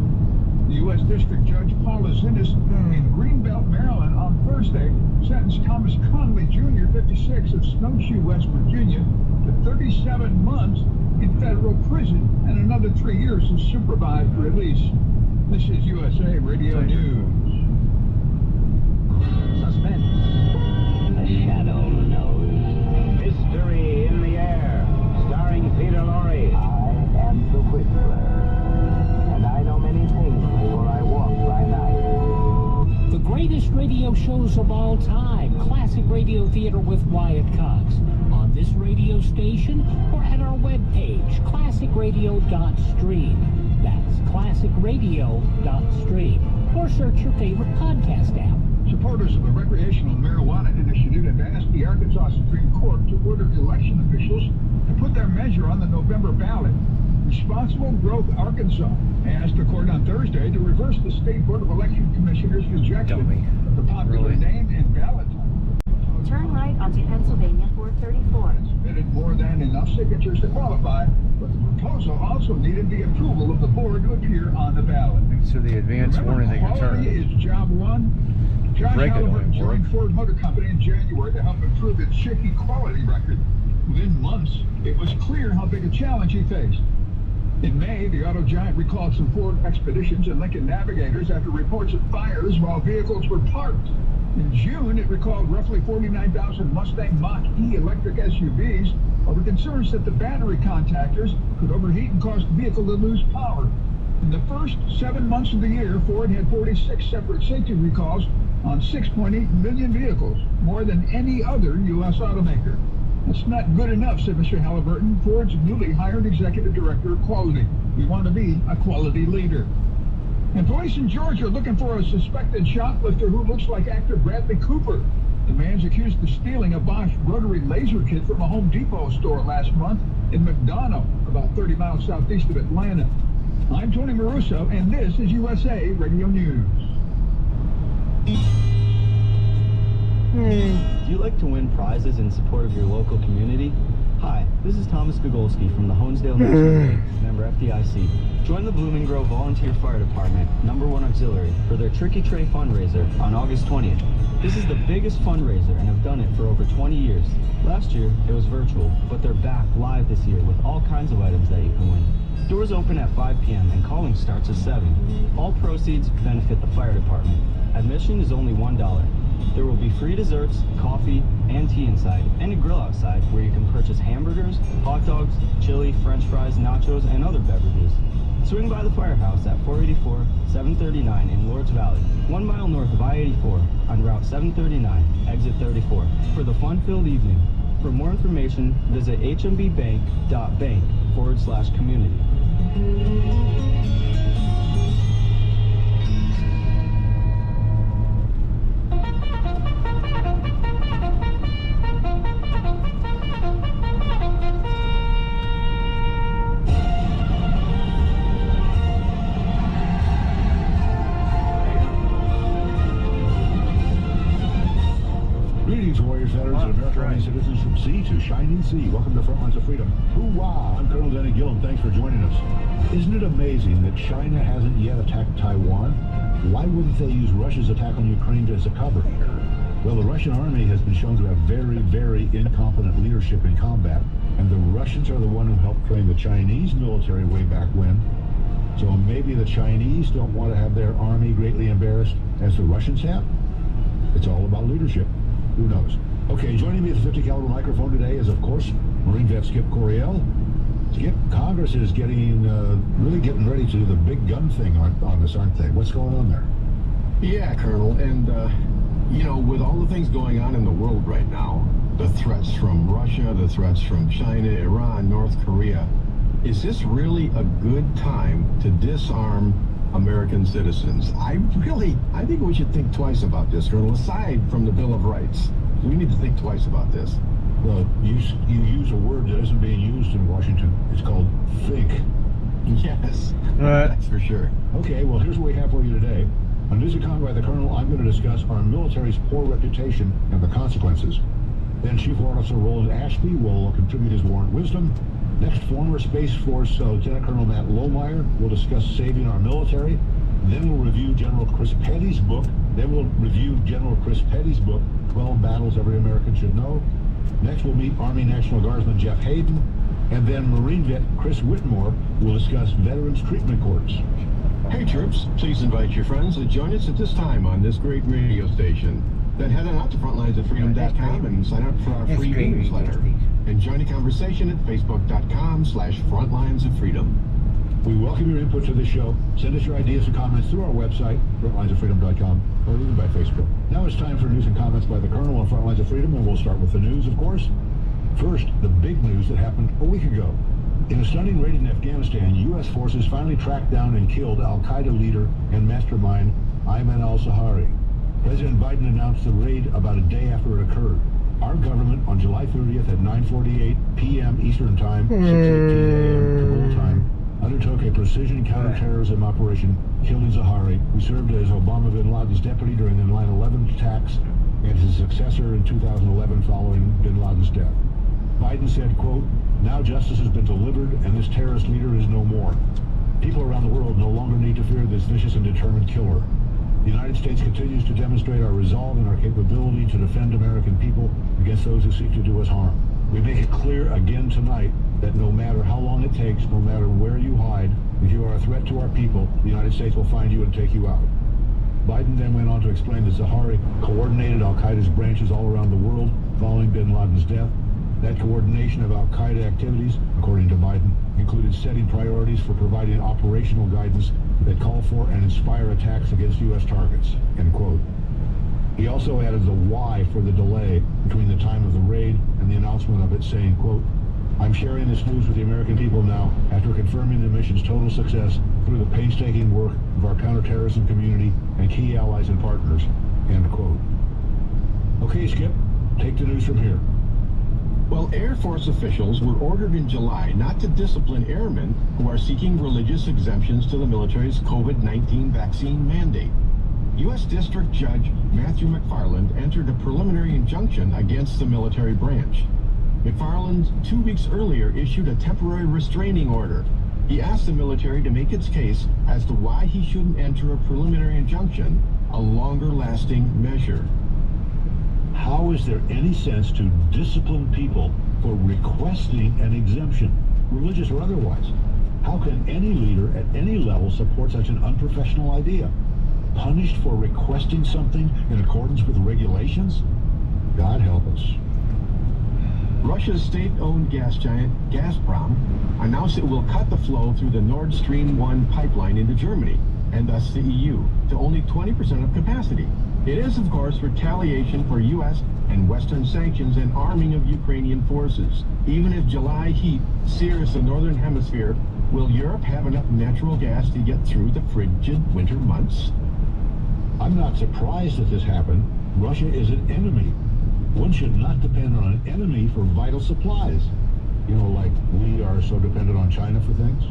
The U.S. District Judge Paula Zinnis in Greenbelt, Maryland on Thursday sentenced Thomas Conley Jr., 56, of Snowshoe, West Virginia, to 37 months in federal prison and another 3 years of supervised release. This is USA Radio News. Suspense. radio shows of all time. Classic radio theater with Wyatt Cox. On this radio station or at our webpage, classicradio.stream. That's classicradio.stream. Or search your favorite podcast app. Supporters of the recreational marijuana initiative have asked the Arkansas Supreme Court to order election officials to put their measure on the November ballot. Responsible Growth Arkansas asked the court on Thursday to reverse the State Board of Election Commissioners' rejection of the popular name and ballot. Turn right onto Pennsylvania 434. Submitted more than enough signatures to qualify, but the proposal also needed the approval of the board to appear on the ballot. Thanks for the advance warning they can turn. Quality is job one. John Halliburton joined Ford Motor Company in January to help improve its shaky quality record. Within months, it was clear how big a challenge he faced. In May, the auto giant recalled some Ford Expeditions and Lincoln Navigators after reports of fires while vehicles were parked. In June, it recalled roughly 49,000 Mustang Mach-E electric SUVs over concerns that the battery contactors could overheat and cause the vehicle to lose power. In the first 7 months of the year, Ford had 46 separate safety recalls on 6.8 million vehicles, more than any other U.S. automaker. That's not good enough, said Mr. Halliburton, Ford's newly hired executive director of quality. We want to be a quality leader. And police in Georgia are looking for a suspected shoplifter who looks like actor Bradley Cooper. The man's accused of stealing a Bosch rotary laser kit from a Home Depot store last month in McDonough, about 30 miles southeast of Atlanta. I'm Tony Maruso, and this is USA Radio News. Do you like to win prizes in support of your local community? Hi, this is Thomas Gogolski from the Honesdale National Bank, member FDIC. Join the Blooming Grove Volunteer Fire Department, #1 Auxiliary, for their Tricky Tray fundraiser on August 20th. This is the biggest fundraiser and have done it for over 20 years. Last year, it was virtual, but they're back live this year with all kinds of items that you can win. Doors open at 5 p.m. and calling starts at 7. All proceeds benefit the fire department. Admission is only $1. There will be free desserts, coffee, and tea inside, and a grill outside where you can purchase hamburgers, hot dogs, chili, french fries, nachos, and other beverages. Swing by the firehouse at 484 739 in Lords Valley, 1 mile north of I-84 on Route 739, exit 34, for the fun-filled evening. For more information, visit hmbbank.bank/community. Greetings, Warriors, veterans, and American citizens from sea to shining sea. Welcome to Frontlines of Freedom. Hoorah! I'm Colonel Danny Gillum. Thanks for joining us. Isn't it amazing that China hasn't yet attacked Taiwan? Why wouldn't they use Russia's attack on Ukraine as a cover? Well, the Russian army has been shown to have very, very incompetent leadership in combat, and the Russians are the one who helped train the Chinese military way back when. So maybe the Chinese don't want to have their army greatly embarrassed as the Russians have? It's all about leadership. Who knows? Okay, joining me at the 50 caliber microphone today is, of course, Marine vet Skip Coryell. Skip, Congress is really getting ready to do the big gun thing on this, aren't they? What's going on there? Yeah, Colonel, and you know, with all the things going on in the world right now, the threats from Russia, the threats from China, Iran, North Korea, is this really a good time to disarm American citizens? I think we should think twice about this, Colonel. Aside from the Bill of Rights, we need to think twice about this. Well, you use a word that isn't being used in Washington. It's called think. Yes, that's for sure. Okay, well, here's what we have for you today. On News and Con by the Colonel, I'm going to discuss our military's poor reputation and the consequences. Then Chief Warrant Officer Roland Ashby will contribute his warrant wisdom. Next, former Space Force Lieutenant Colonel Matt Lohmeyer will discuss saving our military. Then we'll review General Chris Petty's book. 12 Battles Every American Should Know. Next, we'll meet Army National Guardsman Jeff Hayden. And then Marine vet Chris Whitmore will discuss Veterans Treatment Courts. Hey, troops, please invite your friends to join us at this time on this great radio station. Then head on out to frontlinesoffreedom.com and sign up for our free newsletter. And join the conversation at facebook.com/frontlinesofreedom. We welcome your input to the show. Send us your ideas and comments through our website, frontlinesoffreedom.com. or even by Facebook. Now it's time for news and comments by the Colonel on Front Lines of Freedom, and we'll start with the news, of course. First, the big news that happened a week ago. In a stunning raid in Afghanistan, U.S. forces finally tracked down and killed al-Qaeda leader and mastermind Ayman al-Zawahiri. President Biden announced the raid about a day after it occurred. Our government, on July 30th at 9:48 p.m. Eastern Time, 6:18 a.m. Kabul time, undertook a precision counterterrorism operation killing Zawahiri, who served as Osama bin Laden's deputy during the 9/11 attacks and his successor in 2011 following bin Laden's death. Biden said, quote, "Now justice has been delivered and this terrorist leader is no more. People around the world no longer need to fear this vicious and determined killer. The United States continues to demonstrate our resolve and our capability to defend American people against those who seek to do us harm. We make it clear again tonight that no matter how long it takes, no matter where you hide, if you are a threat to our people, the United States will find you and take you out." Biden then went on to explain that Zawahiri coordinated al-Qaeda's branches all around the world following bin Laden's death. That coordination of al-Qaeda activities, according to Biden, included setting priorities for providing operational guidance that call for and inspire attacks against U.S. targets, end quote. He also added the why for the delay between the time of the raid and the announcement of it, saying, quote, "I'm sharing this news with the American people now after confirming the mission's total success through the painstaking work of our counterterrorism community and key allies and partners," end quote. Okay, Skip, take the news from here. Well, Air Force officials were ordered in July not to discipline airmen who are seeking religious exemptions to the military's COVID-19 vaccine mandate. U.S. District Judge Matthew McFarland entered a preliminary injunction against the military branch. McFarland, 2 weeks earlier, issued a temporary restraining order. He asked the military to make its case as to why he shouldn't enter a preliminary injunction, a longer-lasting measure. How is there any sense to discipline people for requesting an exemption, religious or otherwise? How can any leader at any level support such an unprofessional idea? Punished for requesting something in accordance with regulations? God help us. Russia's state-owned gas giant Gazprom announced it will cut the flow through the Nord Stream 1 pipeline into Germany, and thus the EU, to only 20% of capacity. It is, of course, retaliation for U.S. and Western sanctions and arming of Ukrainian forces. Even if July heat sears the northern hemisphere, will Europe have enough natural gas to get through the frigid winter months? I'm not surprised that this happened. Russia is an enemy. One should not depend on an enemy for vital supplies. You know, like we are so dependent on China for things.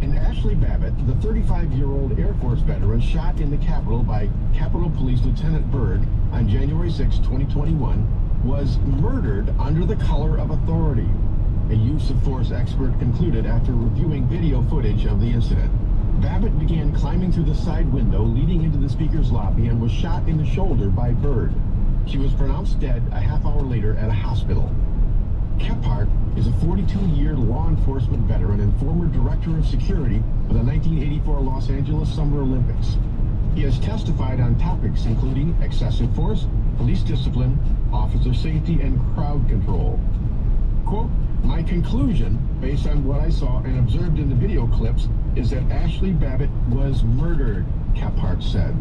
And Ashley Babbitt, the 35-year-old Air Force veteran shot in the Capitol by Capitol Police Lieutenant Byrd on January 6, 2021, was murdered under the color of authority. A use of force expert concluded after reviewing video footage of the incident. Babbitt began climbing through the side window leading into the speaker's lobby and was shot in the shoulder by Byrd. She was pronounced dead a half hour later at a hospital. Kephart is a 42-year law enforcement veteran and former director of security for the 1984 Los Angeles Summer Olympics. He has testified on topics including excessive force, police discipline, officer safety, and crowd control. Quote, "My conclusion, based on what I saw and observed in the video clips, is that Ashley Babbitt was murdered," Kephart said.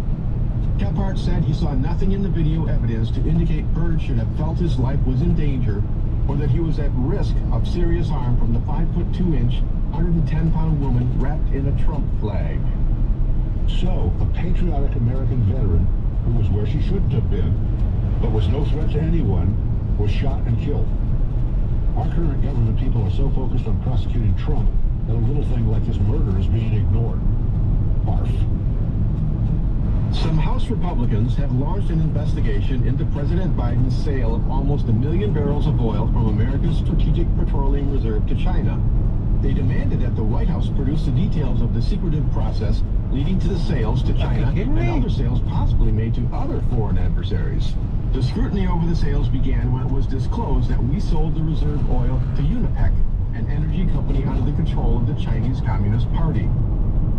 Kephart said he saw nothing in the video evidence to indicate Byrd should have felt his life was in danger or that he was at risk of serious harm from the 5'2", 110-pound woman wrapped in a Trump flag. So, a patriotic American veteran who was where she shouldn't have been, but was no threat to anyone, was shot and killed. Our current government people are so focused on prosecuting Trump that a little thing like this murder is being ignored. Barf. Some House Republicans have launched an investigation into President Biden's sale of almost 1 million barrels of oil from America's Strategic Petroleum Reserve to China. They demanded that the White House produce the details of the secretive process leading to the sales to China and other sales possibly made to other foreign adversaries. The scrutiny over the sales began when it was disclosed that we sold the reserve oil to Unipec, an energy company under the control of the Chinese Communist Party.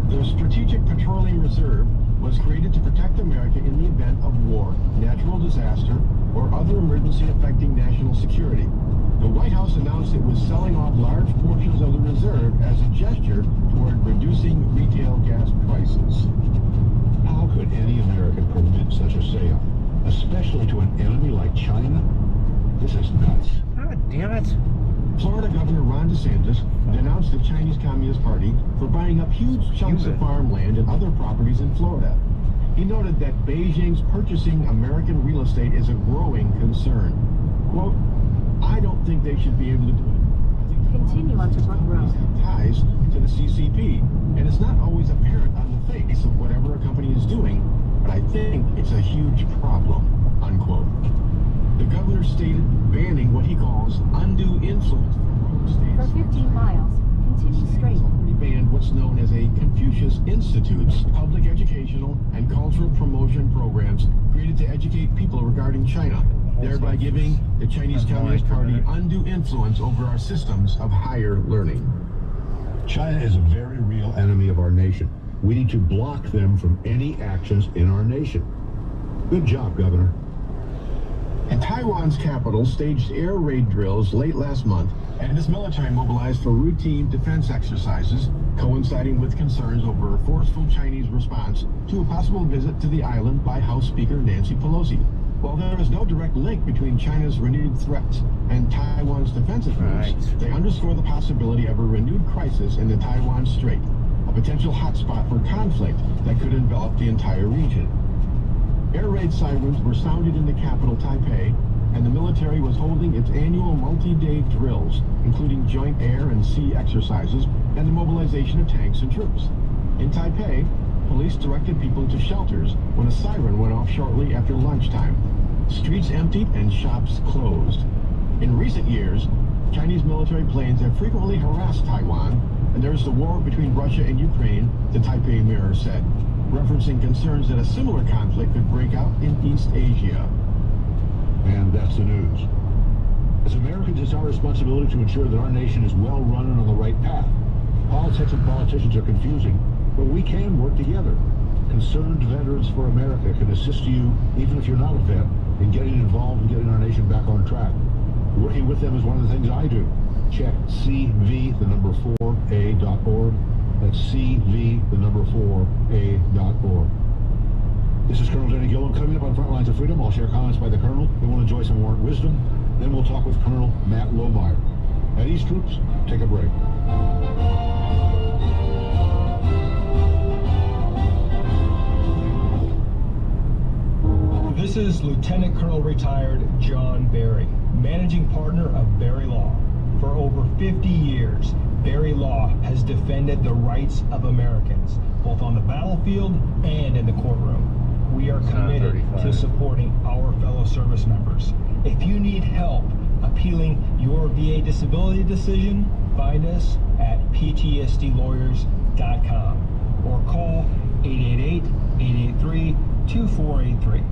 The Strategic Petroleum Reserve was created to protect America in the event of war, natural disaster, or other emergency affecting national security. The White House announced it was selling off large portions of the reserve as a gesture toward reducing retail gas prices. How could any American permit such a sale, especially to an enemy like China? This is nuts. God damn it. Florida Governor Ron DeSantis denounced the Chinese Communist Party for buying up huge chunks of farmland and other properties in Florida. He noted that Beijing's purchasing American real estate is a growing concern. Quote, I don't think they should be able to do it. Continue onto Brook Road. Ties to the CCP, and it's not always apparent on the face of whatever a company is doing, but I think it's a huge problem, unquote. The governor stated banning what he calls undue influence from rogue states. For 15 miles, continue straight. He banned what's known as a Confucius Institute's public educational and cultural promotion programs created to educate people regarding China, thereby giving the Chinese Communist Party undue influence over our systems of higher learning. China is a very real enemy of our nation. We need to block them from any actions in our nation. Good job, Governor. And Taiwan's capital staged air raid drills late last month, and its military mobilized for routine defense exercises, coinciding with concerns over a forceful Chinese response to a possible visit to the island by House Speaker Nancy Pelosi. While there is no direct link between China's renewed threats and Taiwan's defensive moves, they underscore the possibility of a renewed crisis in the Taiwan Strait, a potential hotspot for conflict that could envelop the entire region. Air raid sirens were sounded in the capital, Taipei, and the military was holding its annual multi-day drills, including joint air and sea exercises and the mobilization of tanks and troops. In Taipei, police directed people to shelters when a siren went off shortly after lunchtime. Streets emptied and shops closed. In recent years, Chinese military planes have frequently harassed Taiwan, and there is the war between Russia and Ukraine, the Taipei Mirror said, referencing concerns that a similar conflict could break out in East Asia. And that's the news. As Americans, it's our responsibility to ensure that our nation is well run and on the right path. Politics and politicians are confusing, but we can work together. Concerned Veterans for America can assist you, even if you're not a vet, in getting involved and getting our nation back on track. Working with them is one of the things I do. Check CV4A.org. That's CV4A.org. This is Colonel Danny Gillum. Coming up on Front Lines of Freedom, I'll share comments by the Colonel. Then we'll enjoy some warrant wisdom. Then we'll talk with Colonel Matt Lohmeyer. At East Troops, take a break. This is Lieutenant Colonel Retired John Barry, Managing Partner of Barry Law. For over 50 years, Barry Law has defended the rights of Americans, both on the battlefield and in the courtroom. We are committed to supporting our fellow service members. If you need help appealing your VA disability decision, find us at ptsdlawyers.com or call 888-883-2483.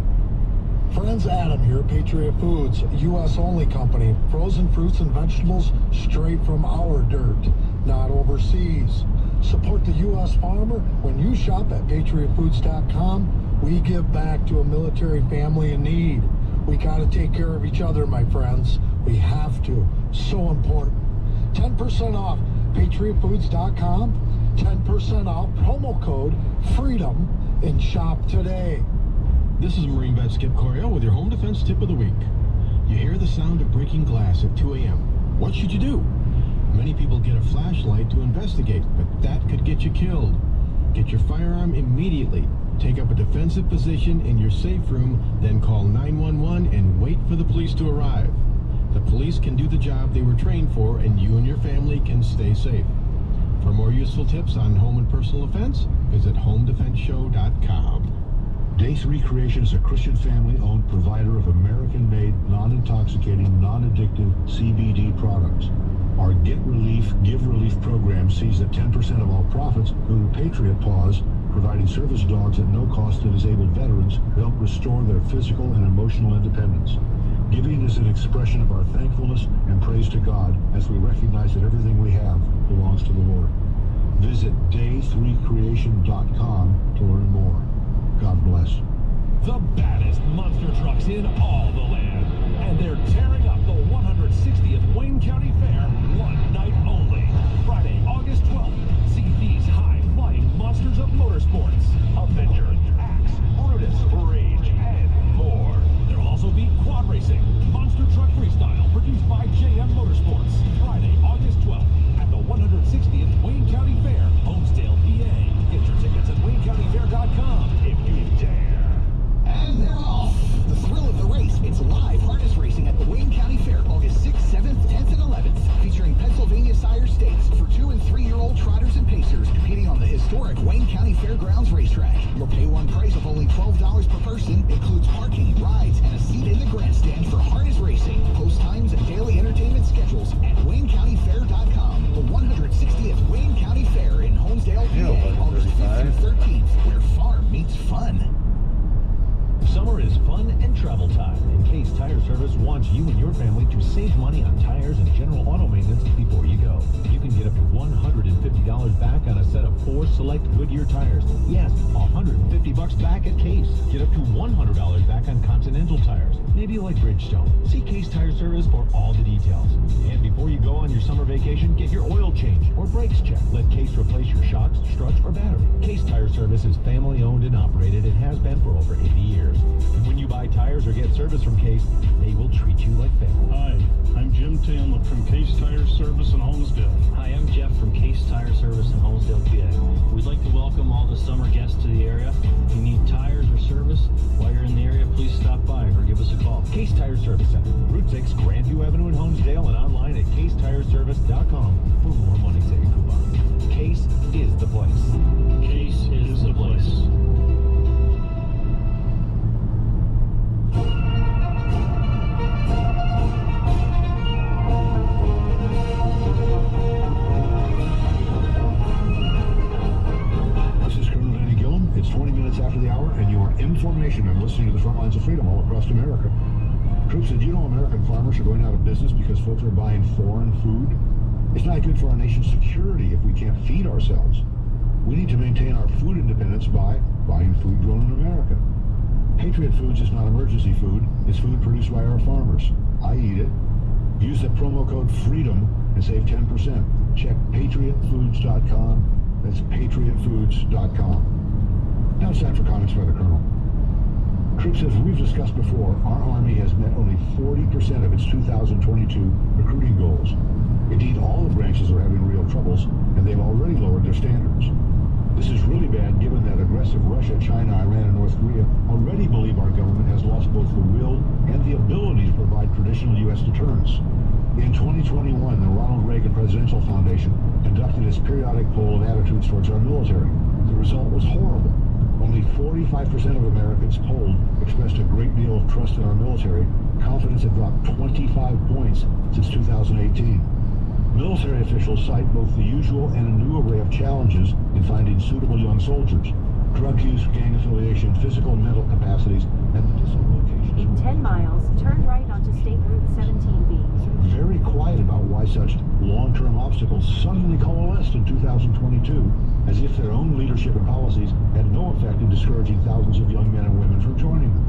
Friends, Adam here, Patriot Foods, U.S. only company. Frozen fruits and vegetables straight from our dirt, not overseas. Support the U.S. farmer. When you shop at patriotfoods.com, we give back to a military family in need. We got to take care of each other, my friends. We have to. So important. 10% off patriotfoods.com. 10% off, promo code FREEDOM, and shop today. This is Marine Vet Skip Coryell with your Home Defense Tip of the Week. You hear the sound of breaking glass at 2 a.m. What should you do? Many people get a flashlight to investigate, but that could get you killed. Get your firearm immediately. Take up a defensive position in your safe room, then call 911 and wait for the police to arrive. The police can do the job they were trained for, and you and your family can stay safe. For more useful tips on home and personal defense, visit homedefenseshow.com. Day 3 Creation is a Christian family-owned provider of American-made, non-intoxicating, non-addictive CBD products. Our Get Relief, Give Relief program sees that 10% of all profits go to Patriot Paws, providing service dogs at no cost to disabled veterans to help restore their physical and emotional independence. Giving is an expression of our thankfulness and praise to God as we recognize that everything we have belongs to the Lord. Visit day3creation.com to learn more. God bless. The baddest monster trucks in all the land. And they're tearing up the 160th Wayne County Fair one night only. Friday, August 12th. See these high-flying monsters of motorsports. Avengers, is fun and travel time, and Case Tire Service wants you and your family to save money on tires and general auto maintenance before you go. You can get up to $150 back on a set of 4 select Goodyear tires. Yes, $150 back at Case. Get up to $100 back on Continental tires. Maybe you like Bridgestone. See Case Tire Service for all the details. And before you go on your summer vacation, get your oil changed or brakes checked. Let Case replace your shocks, struts, or battery. Case Tire Service is family owned and operated and has been for over 80 years. And when you buy tires or get service from Case, they will treat you like family. Hi, I'm Jim Tamlin from Case Tire Service in Holmesdale. Hi, I'm Jeff from Case Tire Service in Holmesdale, PA. We'd like to welcome all the summer guests to the area. If you need tires or service while you're in the area, please stop by or give us a call. Case Tire Service Center, Route 6, Grandview Avenue in Holmesdale, and online at CaseTireService.com for more money-saving coupons. Case is the place. Case is the place. It's 20 minutes after the hour, and you are in formation and listening to the front lines of freedom all across America. Troops, did you know American farmers are going out of business because folks are buying foreign food? It's not good for our nation's security if we can't feed ourselves. We need to maintain our food independence by buying food grown in America. Patriot Foods is not emergency food. It's food produced by our farmers. I eat it. Use the promo code FREEDOM and save 10%. Check patriotfoods.com. That's patriotfoods.com. Now it's time for comments by the Colonel. Troops, as we've discussed before, our Army has met only 40% of its 2022 recruiting goals. Indeed, all the branches are having real troubles, and they've already lowered their standards. This is really bad given that aggressive Russia, China, Iran, and North Korea already believe our government has lost both the will and the ability to provide traditional U.S. deterrence. In 2021, the Ronald Reagan Presidential Foundation conducted its periodic poll of attitudes towards our military. The result was horrible. Only 45% of Americans polled expressed a great deal of trust in our military. Confidence had dropped 25 points since 2018. Military officials cite both the usual and a new array of challenges in finding suitable young soldiers: drug use, gang affiliation, physical and mental capacities, and medicinal locations. In 10 miles, turn right onto State Route 17B. Very quiet about why such long-term obstacles suddenly coalesced in 2022, as if their own leadership and policies had no effect in discouraging thousands of young men and women from joining them.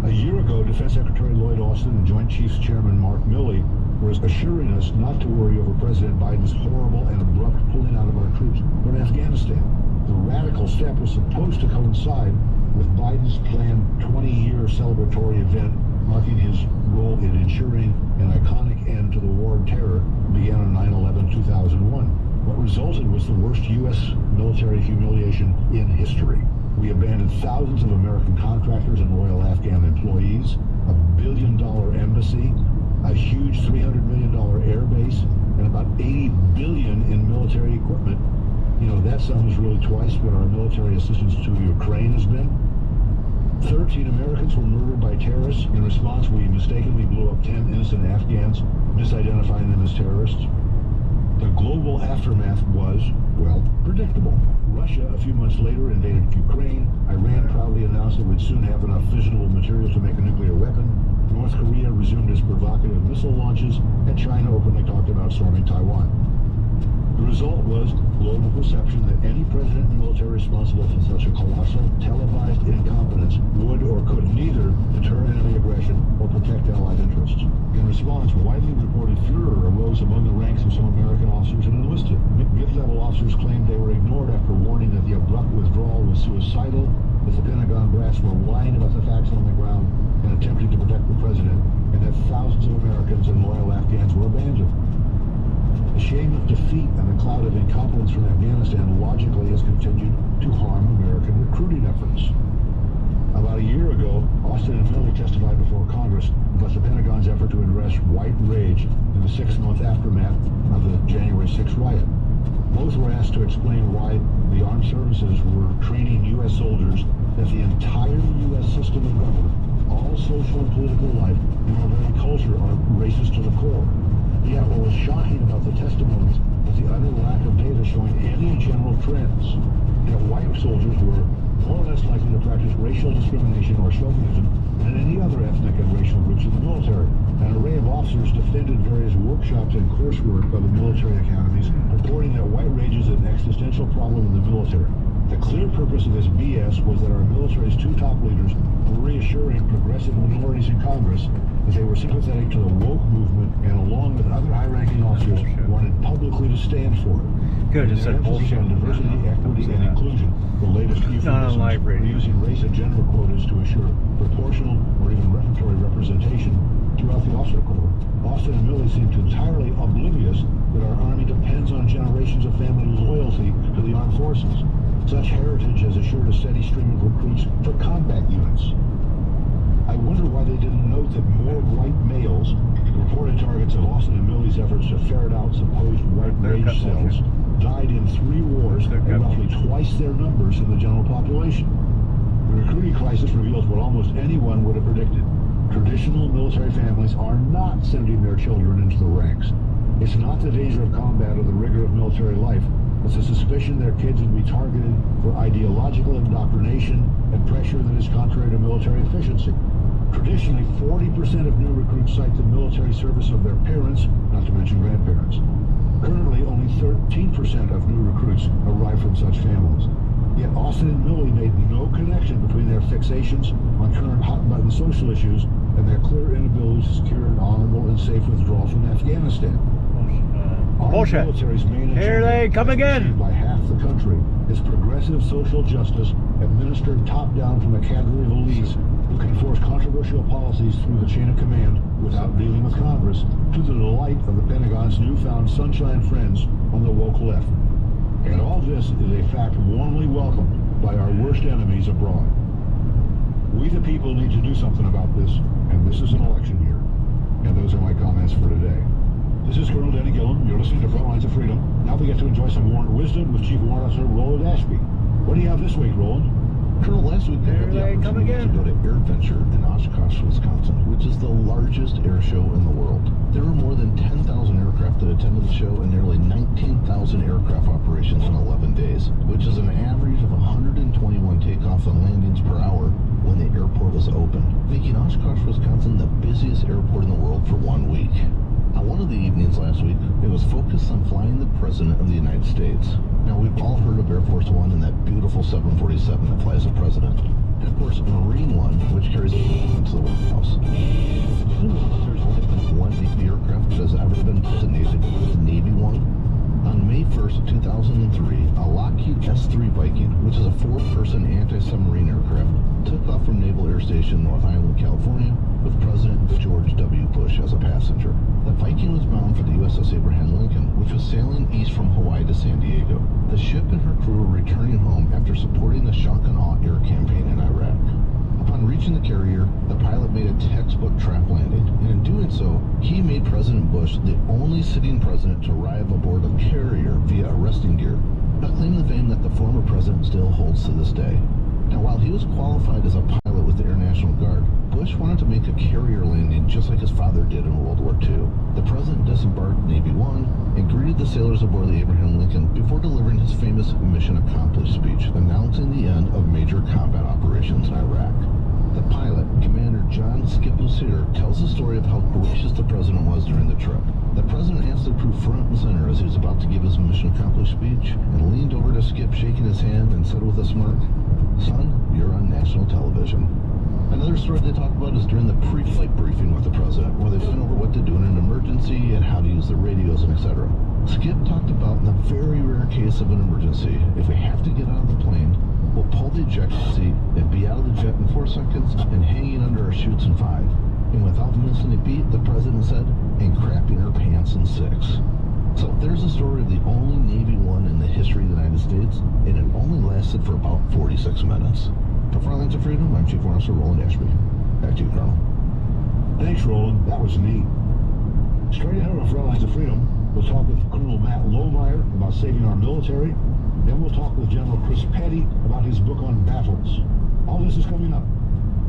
A year ago, Defense Secretary Lloyd Austin and Joint Chiefs Chairman Mark Milley were assuring us not to worry over President Biden's horrible and abrupt pulling out of our troops from Afghanistan. The radical step was supposed to coincide with Biden's planned 20-year celebratory event marking his role in ensuring an iconic end to the war on terror began on 9/11/2001. What resulted was the worst U.S. military humiliation in history. We abandoned thousands of American contractors and loyal Afghan employees, a $1 billion embassy, a huge $300 million air base, and about $80 billion in military equipment. You know, that sums really twice what our military assistance to Ukraine has been. 13 Americans were murdered by terrorists. In response, we mistakenly blew up 10 innocent Afghans, misidentifying them as terrorists. The global aftermath was, well, predictable. Russia, a few months later, invaded Ukraine. Iran proudly announced it would soon have enough fissionable material to make a nuclear weapon. North Korea resumed its provocative missile launches, and China openly talked about storming Taiwan. The result was global perception that any president and military responsible for such a colossal, televised incompetence would or could neither deter enemy aggression or protect Allied interests. In response, widely reported furor arose among the ranks of some American officers and enlisted. Mid-level officers claimed they were ignored after warning that the abrupt withdrawal was suicidal, that the Pentagon brass were lying about the facts on the ground and attempting to protect the president, and that thousands of Americans and loyal Afghans were abandoned. The shame of defeat and the cloud of incompetence from Afghanistan logically has continued to harm American recruiting efforts. About a year ago, Austin and Milley testified before Congress about the Pentagon's effort to address white rage in the 6-month aftermath of the January 6th riot. Both were asked to explain why the armed services were training U.S. soldiers that the entire U.S. system of government, all social and political life, and our very culture are racist to the core. Yet what was shocking about the testimonies was the utter lack of data showing any general trends. That white soldiers were more or less likely to practice racial discrimination or chauvinism than any other ethnic and racial groups in the military. An array of officers defended various workshops and coursework by the military academies, reporting that white rage is an existential problem in the military. The clear purpose of this BS was that our military's two top leaders were reassuring progressive minorities in Congress that they were sympathetic to the woke movement and, along with other high-ranking officers, wanted publicly to stand for it. Could have just said bullshit. On diversity, equity, and inclusion, the latest euphemisms for using race and gender quotas to assure proportional or even repertory representation throughout the officer corps. Austin and Millie seemed entirely oblivious that our Army depends on generations of family loyalty to the armed forces. Such heritage has assured a steady stream of recruits for combat units. I wonder why they didn't note that more white males, reported targets of Austin and Millie's efforts to ferret out supposed white rage cells, died in 3 wars at roughly twice their numbers in the general population. The recruiting crisis reveals what almost anyone would have predicted. Traditional military families are not sending their children into the ranks. It's not the danger of combat or the rigor of military life. It's a suspicion their kids will be targeted for ideological indoctrination and pressure that is contrary to military efficiency. Traditionally, 40% of new recruits cite the military service of their parents, not to mention grandparents. Currently, only 13% of new recruits arrive from such families. Yet Austin and Millie made no connection between their fixations on current hot-button social issues and their clear inability to secure an honorable and safe withdrawal from Afghanistan. Bullshit. Here they come again. By half the country is progressive social justice administered top-down from a cadre of elites who can force controversial policies through the chain of command without dealing with Congress, to the delight of the Pentagon's newfound sunshine friends on the woke left. And all this is a fact warmly welcomed by our worst enemies abroad. We the people need to do something about this, and this is an election year. And those are my comments for today. This is Colonel Danny Gillum. You're listening to Front Lines of Freedom. Now we get to enjoy some warrant wisdom with Chief Warrant Officer Roland Ashby. What do you have this week, Roland? Colonel, last week I had the opportunity to go to AirVenture in Oshkosh, Wisconsin, which is the largest air show in the world. There were more than 10,000 aircraft that attended the show and nearly 19,000 aircraft operations in 11 days, which is an average of 121 takeoffs and landings per hour when the airport was open, making Oshkosh, Wisconsin the busiest airport in the world for 1 week. Now, one of the evenings last week, it was focused on flying the President of the United States. Now, we've all heard of Air Force One and that beautiful 747 that flies the President. And, of course, Marine One, which carries the to the White House. There's only been one Navy aircraft that has ever been designated with the Navy One. On May 1st, 2003, a Lockheed S-3 Viking, which is a 4-person anti-submarine aircraft, took off from Naval Air Station, North Island, California, with President George W. Bush as a passenger. The Viking was bound for the USS Abraham Lincoln, which was sailing east from Hawaii to San Diego. The ship and her crew were returning home after supporting the shock and awe air campaign in Iraq. Upon reaching the carrier, the pilot made a textbook trap landing, and in doing so, he made President Bush the only sitting president to arrive aboard a carrier via arresting gear, a claim to fame that the former president still holds to this day. Now, while he was qualified as a pilot with the Air National Guard, Bush wanted to make a carrier landing just like his father did in World War II. The president disembarked Navy One and greeted the sailors aboard the Abraham Lincoln before delivering his famous Mission Accomplished speech, announcing the end of major combat operations in Iraq. The pilot, Commander John Skip Lucero, tells the story of how gracious the president was during the trip. The president asked the crew front and center as he was about to give his Mission Accomplished speech and leaned over to Skip, shaking his hand, and said with a smirk, "Son, you're on national television." Another story they talk about is during the pre-flight briefing with the president, where they went over what to do in an emergency and how to use the radios and etc. Skip talked about, in the very rare case of an emergency, if we have to get out of the plane, we'll pull the ejector seat and be out of the jet in 4 seconds and hanging under our chutes in 5. And without missing a beat, the president said, and crapping our pants in 6. So there's the story of the only Navy One in the history of the United States, and it only lasted for about 46 minutes. For Front Lines of Freedom, I'm Chief Warrant Officer Roland Ashby. Back to you, Colonel. Thanks, Roland. That was neat. Straight ahead on Front Lines of Freedom, we'll talk with Colonel Matt Lohmeyer about saving our military. Then we'll talk with General Chris Petty about his book on battles. All this is coming up.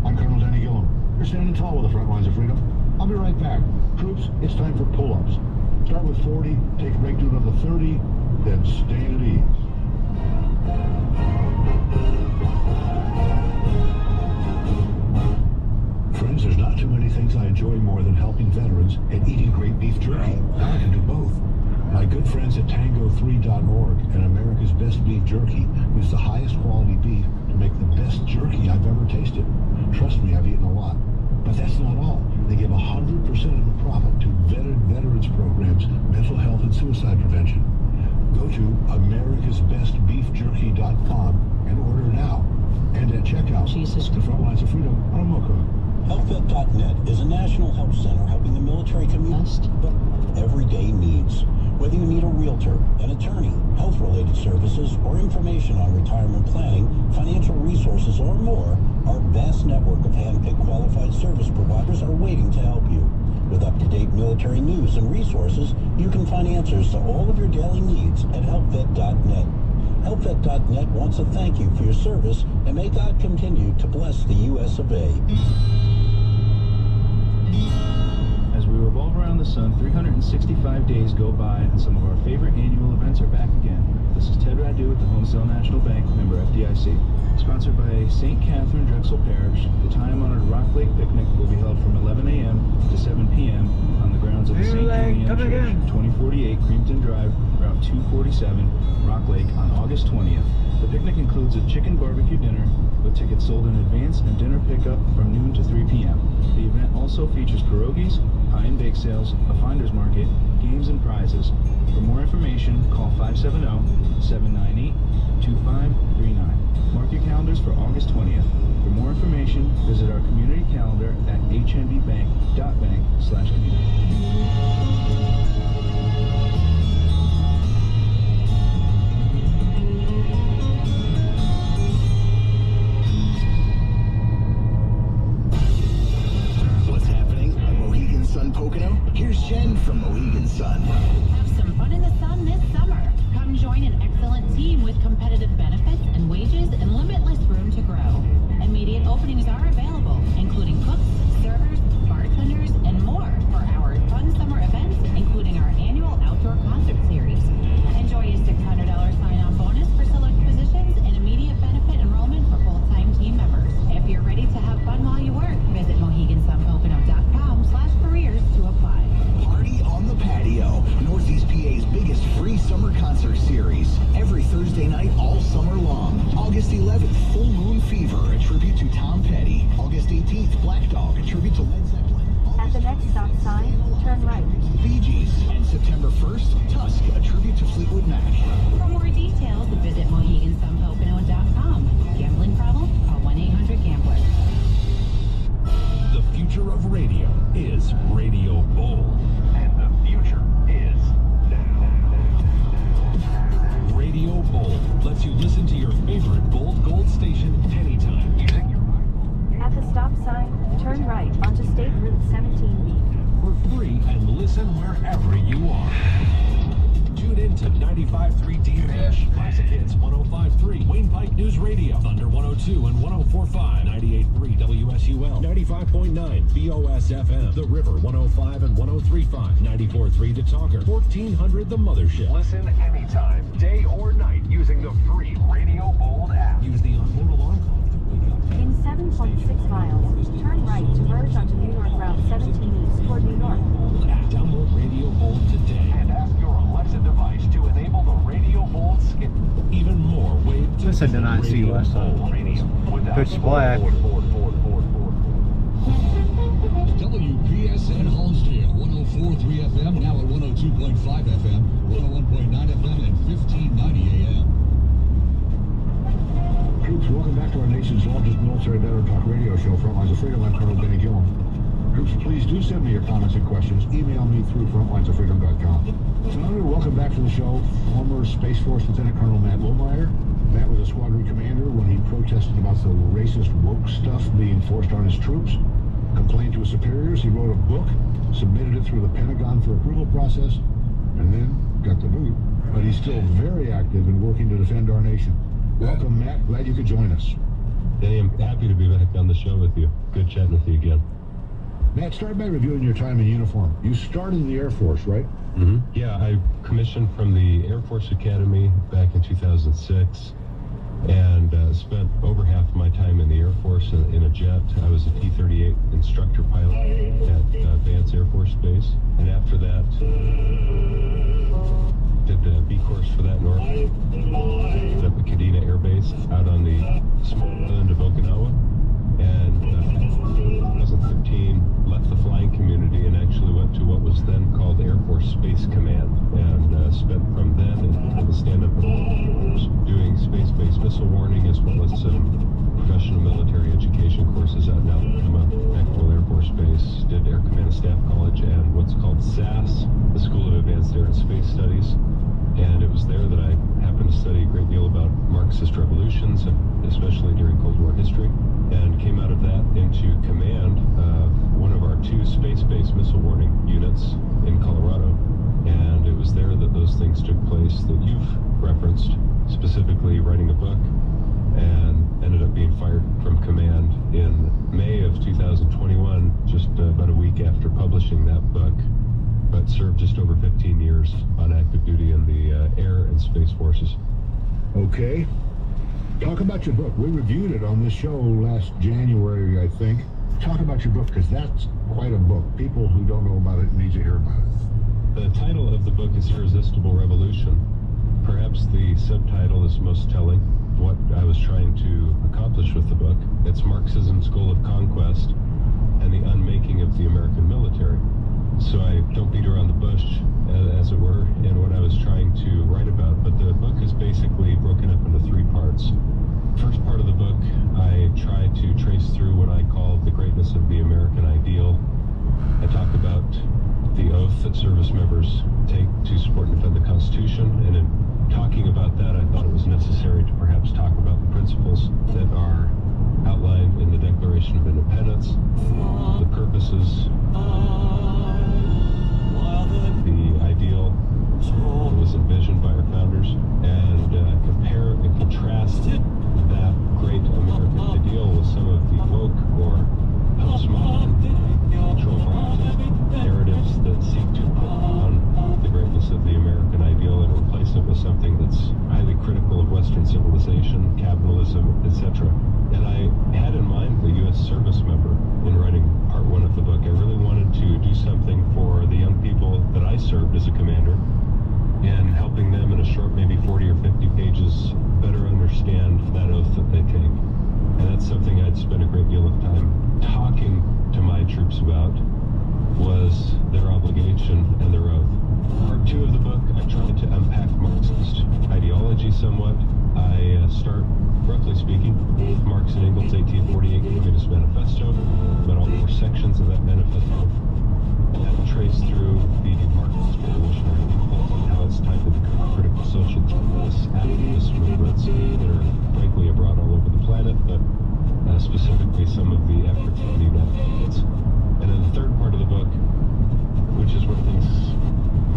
I'm Colonel Danny Gillum. You're standing tall with the Front Lines of Freedom. I'll be right back. Troops, it's time for pull-ups. Start with 40, take a break to another 30, then stand at ease. Friends, there's not too many things I enjoy more than helping veterans and eating great beef jerky. Now I can do both. My good friends at Tango3.org and America's Best Beef Jerky use the highest quality beef to make the best jerky I've ever tasted. Trust me, I've eaten a lot. But that's not all. They give 100% of the profit to veterans programs, mental health, and suicide prevention. Go to americasbestbeefjerky.com and order now. And at checkout, the front lines of freedom on a Mocha. HealthVet.net is a national health center helping the military community with everyday needs. Whether you need a realtor, an attorney, health-related services, or information on retirement planning, financial resources, or more, our vast network of hand-picked qualified service providers are waiting to help you. With up-to-date military news and resources, you can find answers to all of your daily needs at HealthVet.net. HealthVet.net wants to thank you for your service, and may God continue to bless the U.S. of A. As we revolve around the sun, 365 days go by, and some of our favorite annual events are back again. This is Ted Radu with the Monticello National Bank, member FDIC. Sponsored by St. Catherine Drexel Parish, the time-honored Rock Lake Picnic will be held from 11 a.m. to 7 p.m. on the grounds of the St. Julian Church, 2048 Creamton Drive, Route 247, Rock Lake, on August 20th. The picnic includes a chicken barbecue dinner with tickets sold in advance and dinner pickup from noon to 3 p.m. The event also features pierogies, high-end bake sales, a finder's market, games, and prizes. For more information, call 570-798-2539. Mark your calendars for August 20th. For more information, visit our community calendar at hnbbank.bank/community. What's happening at Mohegan Sun Pocono? Here's Jen from Mohegan Sun. Have some fun in the sun this summer. Come join an excellent team with competitive benefits and wages and limitless room to grow. Immediate openings are available, including cooks, servers, bartenders, and more for our fun summer events, including our annual outdoor concert series. Enjoy a $600 sign-on bonus for select positions and immediate benefit enrollment for full-time team members. If you're ready to have fun while you work, visit MoheganSunPocono.com/careers to apply. Party on the Patio, Northeast PA's biggest free summer concert series. Every Thursday night all summer long. August 11th, Full Moon Fever, a tribute to Tom Petty. August 18th, Black Dog, a tribute to Led Zeppelin. At the next stop sign, turn right. Bee Gees. And September 1st, Tusk, a tribute to Fleetwood Mac. For more details, visit MoheganSunPocono.com. Gambling problem? Call 1-800-GAMBLER. The future of radio is Radio Bold. And the future is now. Radio Bold lets you listen to your favorite Bold Gold station anytime using your iPhone. At the stop sign, turn right onto State Route 17B. For free and listen wherever you are. Tune in to 95.3 DMH, Classic Hits 105.3, Wayne Pike News Radio, Thunder 102 and 104.5, 98.3 WSUL, 95.9 BOS FM, The River 105 and 103.5, 94.3 The Talker, 1400 The Mothership. Listen anytime, day or night, using the free Radio Bold app. Use the on-board alarm clock to wake up. In 7.6 miles, turn right to merge onto New York Route 17 East toward New York. Download Radio Bold today and ask your Alexa device to enable the Radio Bold skip. Even more ways to This I did not see last time. Pitch black. WPSN Honesdale, 104.3 FM, now at 102.5 FM, 101.9 FM, and 1590 AM. Troops, welcome back to our nation's largest military veteran talk radio show, Frontlines of Freedom. I'm Colonel Benny Gillum. Troops, please do send me your comments and questions. Email me through frontlines-of-freedom.com. So I'm going to welcome back to the show former Space Force Lieutenant Colonel Matt Lohmeyer. Matt was a squadron commander when he protested about the racist woke stuff being forced on his troops. Complained to his superiors. He wrote a book, submitted it through the Pentagon for approval process, and then got the boot. But he's still very active in working to defend our nation. Welcome, Matt. Glad you could join us. Danny, I'm happy to be back on the show with you. Good chatting with you again. Matt, start by reviewing your time in uniform. You started in the Air Force, right? Yeah, I commissioned from the Air Force Academy back in 2006. and spent over half of my time in the Air Force in a jet. I was a T-38 instructor pilot at Vance Air Force Base, and after that, did the B course for that north, up at Kadena Air Base out on the small island of Okinawa, and in 2013 left the flying community and actually went to what was then called Air Force Space Command, and spent from then in the stand-up doing space-based missile warning as well as some professional military education courses out in Alabama, Maxwell Air Force Base, did Air Command and Staff College and what's called SAS, the School of Advanced Air and Space Studies. And it was there that I happened to study a great deal about Marxist revolutions, and especially during Cold War history, and came out of that into command of one of our 2 space-based missile warning units in Colorado. And it was there that those things took place that you've referenced, specifically writing a book, and ended up being fired from command in May of 2021, just about a week after publishing that book, but served just over 15 years on active duty in the Air and Space Forces. Okay. Talk about your book. We reviewed it on this show last January, I think. Talk about your book, because that's quite a book. People who don't know about it need to hear about it. The title of the book is Irresistible Revolution. Perhaps the subtitle is most telling of what I was trying to accomplish with the book. It's Marxism's Goal of Conquest and the Unmaking of the American Military. So I don't beat around the bush, as it were, in what I was trying to write about. But the book is basically broken up into 3 parts. First part of the book, I try to trace through what I call the greatness of the American ideal. I talk about the oath that service members take to support and defend the Constitution, and in talking about that, I thought it was necessary to perhaps talk about the principles that are outlined in the Declaration of Independence, the purposes, the ideal that was envisioned by our founders, and compare and contrast that great American ideal with some of the woke or postmodern cultural narratives that seek to put on the greatness of the American ideal and replace it with something that's highly critical of Western civilization, capitalism, etc. And I had in mind the U.S. service member in writing part 1 of the book. I really wanted to do something for the young people that I served as a commander, and helping them in a short, maybe 40 or 50 pages, better understand that oath that they take. And that's something I'd spent a great deal of time talking to my troops about, was their obligation and their oath. Part 2 of the book, I tried to unpack Marxist ideology somewhat. I start, roughly speaking, with Marx and Engels' 1848 Communist Manifesto, about all 4 sections of that manifesto, and trace through the Marxist revolutionary impulse and how it's tied to the critical social justice activist movements that are frankly abroad all over the planet, but specifically some of the efforts in the United States. And then the third part of the book, which is where things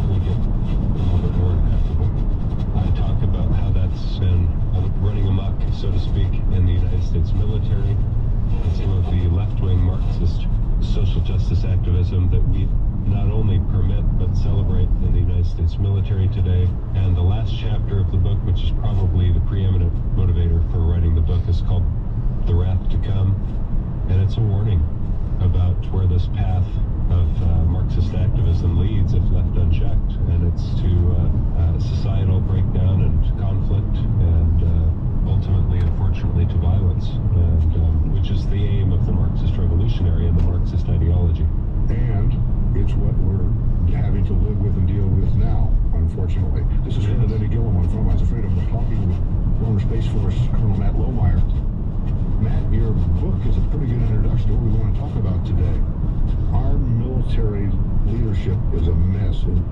really get a little bit more uncomfortable, I talk about how that's been running amok, so to speak, in the United States military, and some of the left-wing Marxist social justice activism that we not only permit but celebrate in the United States military today. And the last chapter of the book, which is probably the preeminent motivator for writing the book, is called The Wrath to Come, and it's a warning about where this path of Marxist activism leads if left unchecked, and it's to societal breakdown and conflict, and ultimately, unfortunately, to violence, and which is the aim of the Marxist revolutionary and the Marxist ideology. And it's what we're having to live with and deal with now, unfortunately. This is Colonel Eddie Gillum on Frontlines of Freedom. We're talking with former Space Force Colonel Matt Lohmeyer. Matt, your book is a pretty good introduction to what we want to talk about today. Our military leadership is a mess, and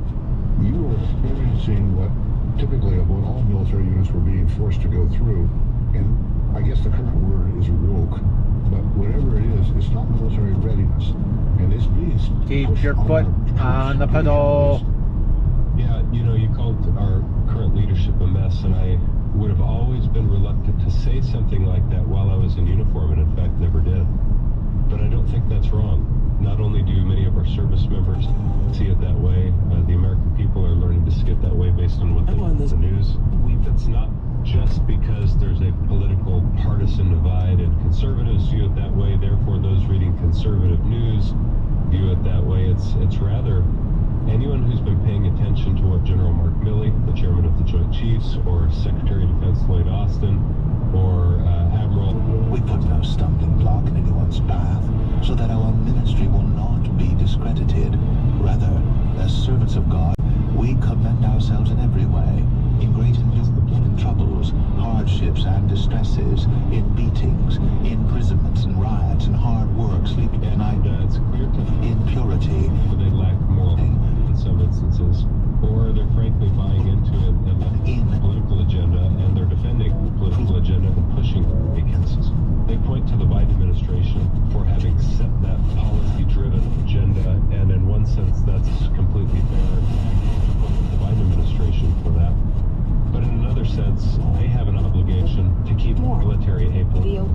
you were experiencing what typically what all military units were being forced to go through, and I guess the current word is woke, but whatever it is, it's not military readiness, and it's being keep your foot on the pedal. Yeah, you know, you called our current leadership a mess, and I would have always been reluctant to say something like that while I was in uniform, and in fact never did. But I don't think that's wrong. Not only do many of our service members see it that way, the American people are learning to see it that way based on what they see in the news. That's not just because there's a political partisan divide and conservatives view it that way, therefore those reading conservative news view it that way. It's rather anyone who's been paying attention to what General Mark Milley, the chairman of the Joint Chiefs, or Secretary of Defense Lloyd Austin, or Admiral... We put no stumbling block in anyone's path, so that our ministry will not be discredited. Rather, as servants of God, we commend ourselves in every way, in great in troubles, hardships and distresses, in beatings, imprisonments and riots, and hard work, sleep at night, it's clear to them in purity. They lack moral in some instances, or they're frankly buying into it and the political agenda, and they're defending the political agenda and pushing against it. They point to the Biden administration for having set that policy-driven agenda, and in one sense that's completely fair. The Biden administration for that. But in another sense, they have an obligation to keep military apolitical.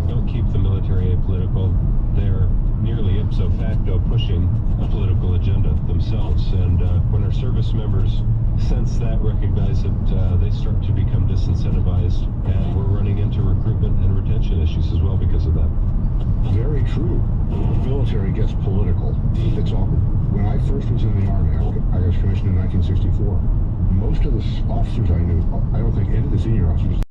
Don't keep the military apolitical. They're nearly ipso facto pushing a political agenda themselves. And when our service members sense that, recognize it, they start to become disincentivized. And we're running into recruitment and retention issues as well because of that. Very true. The military gets political. It's awkward. When I first was in the Army, I was commissioned in 1964. Most of the officers I knew, I don't think any of the senior officers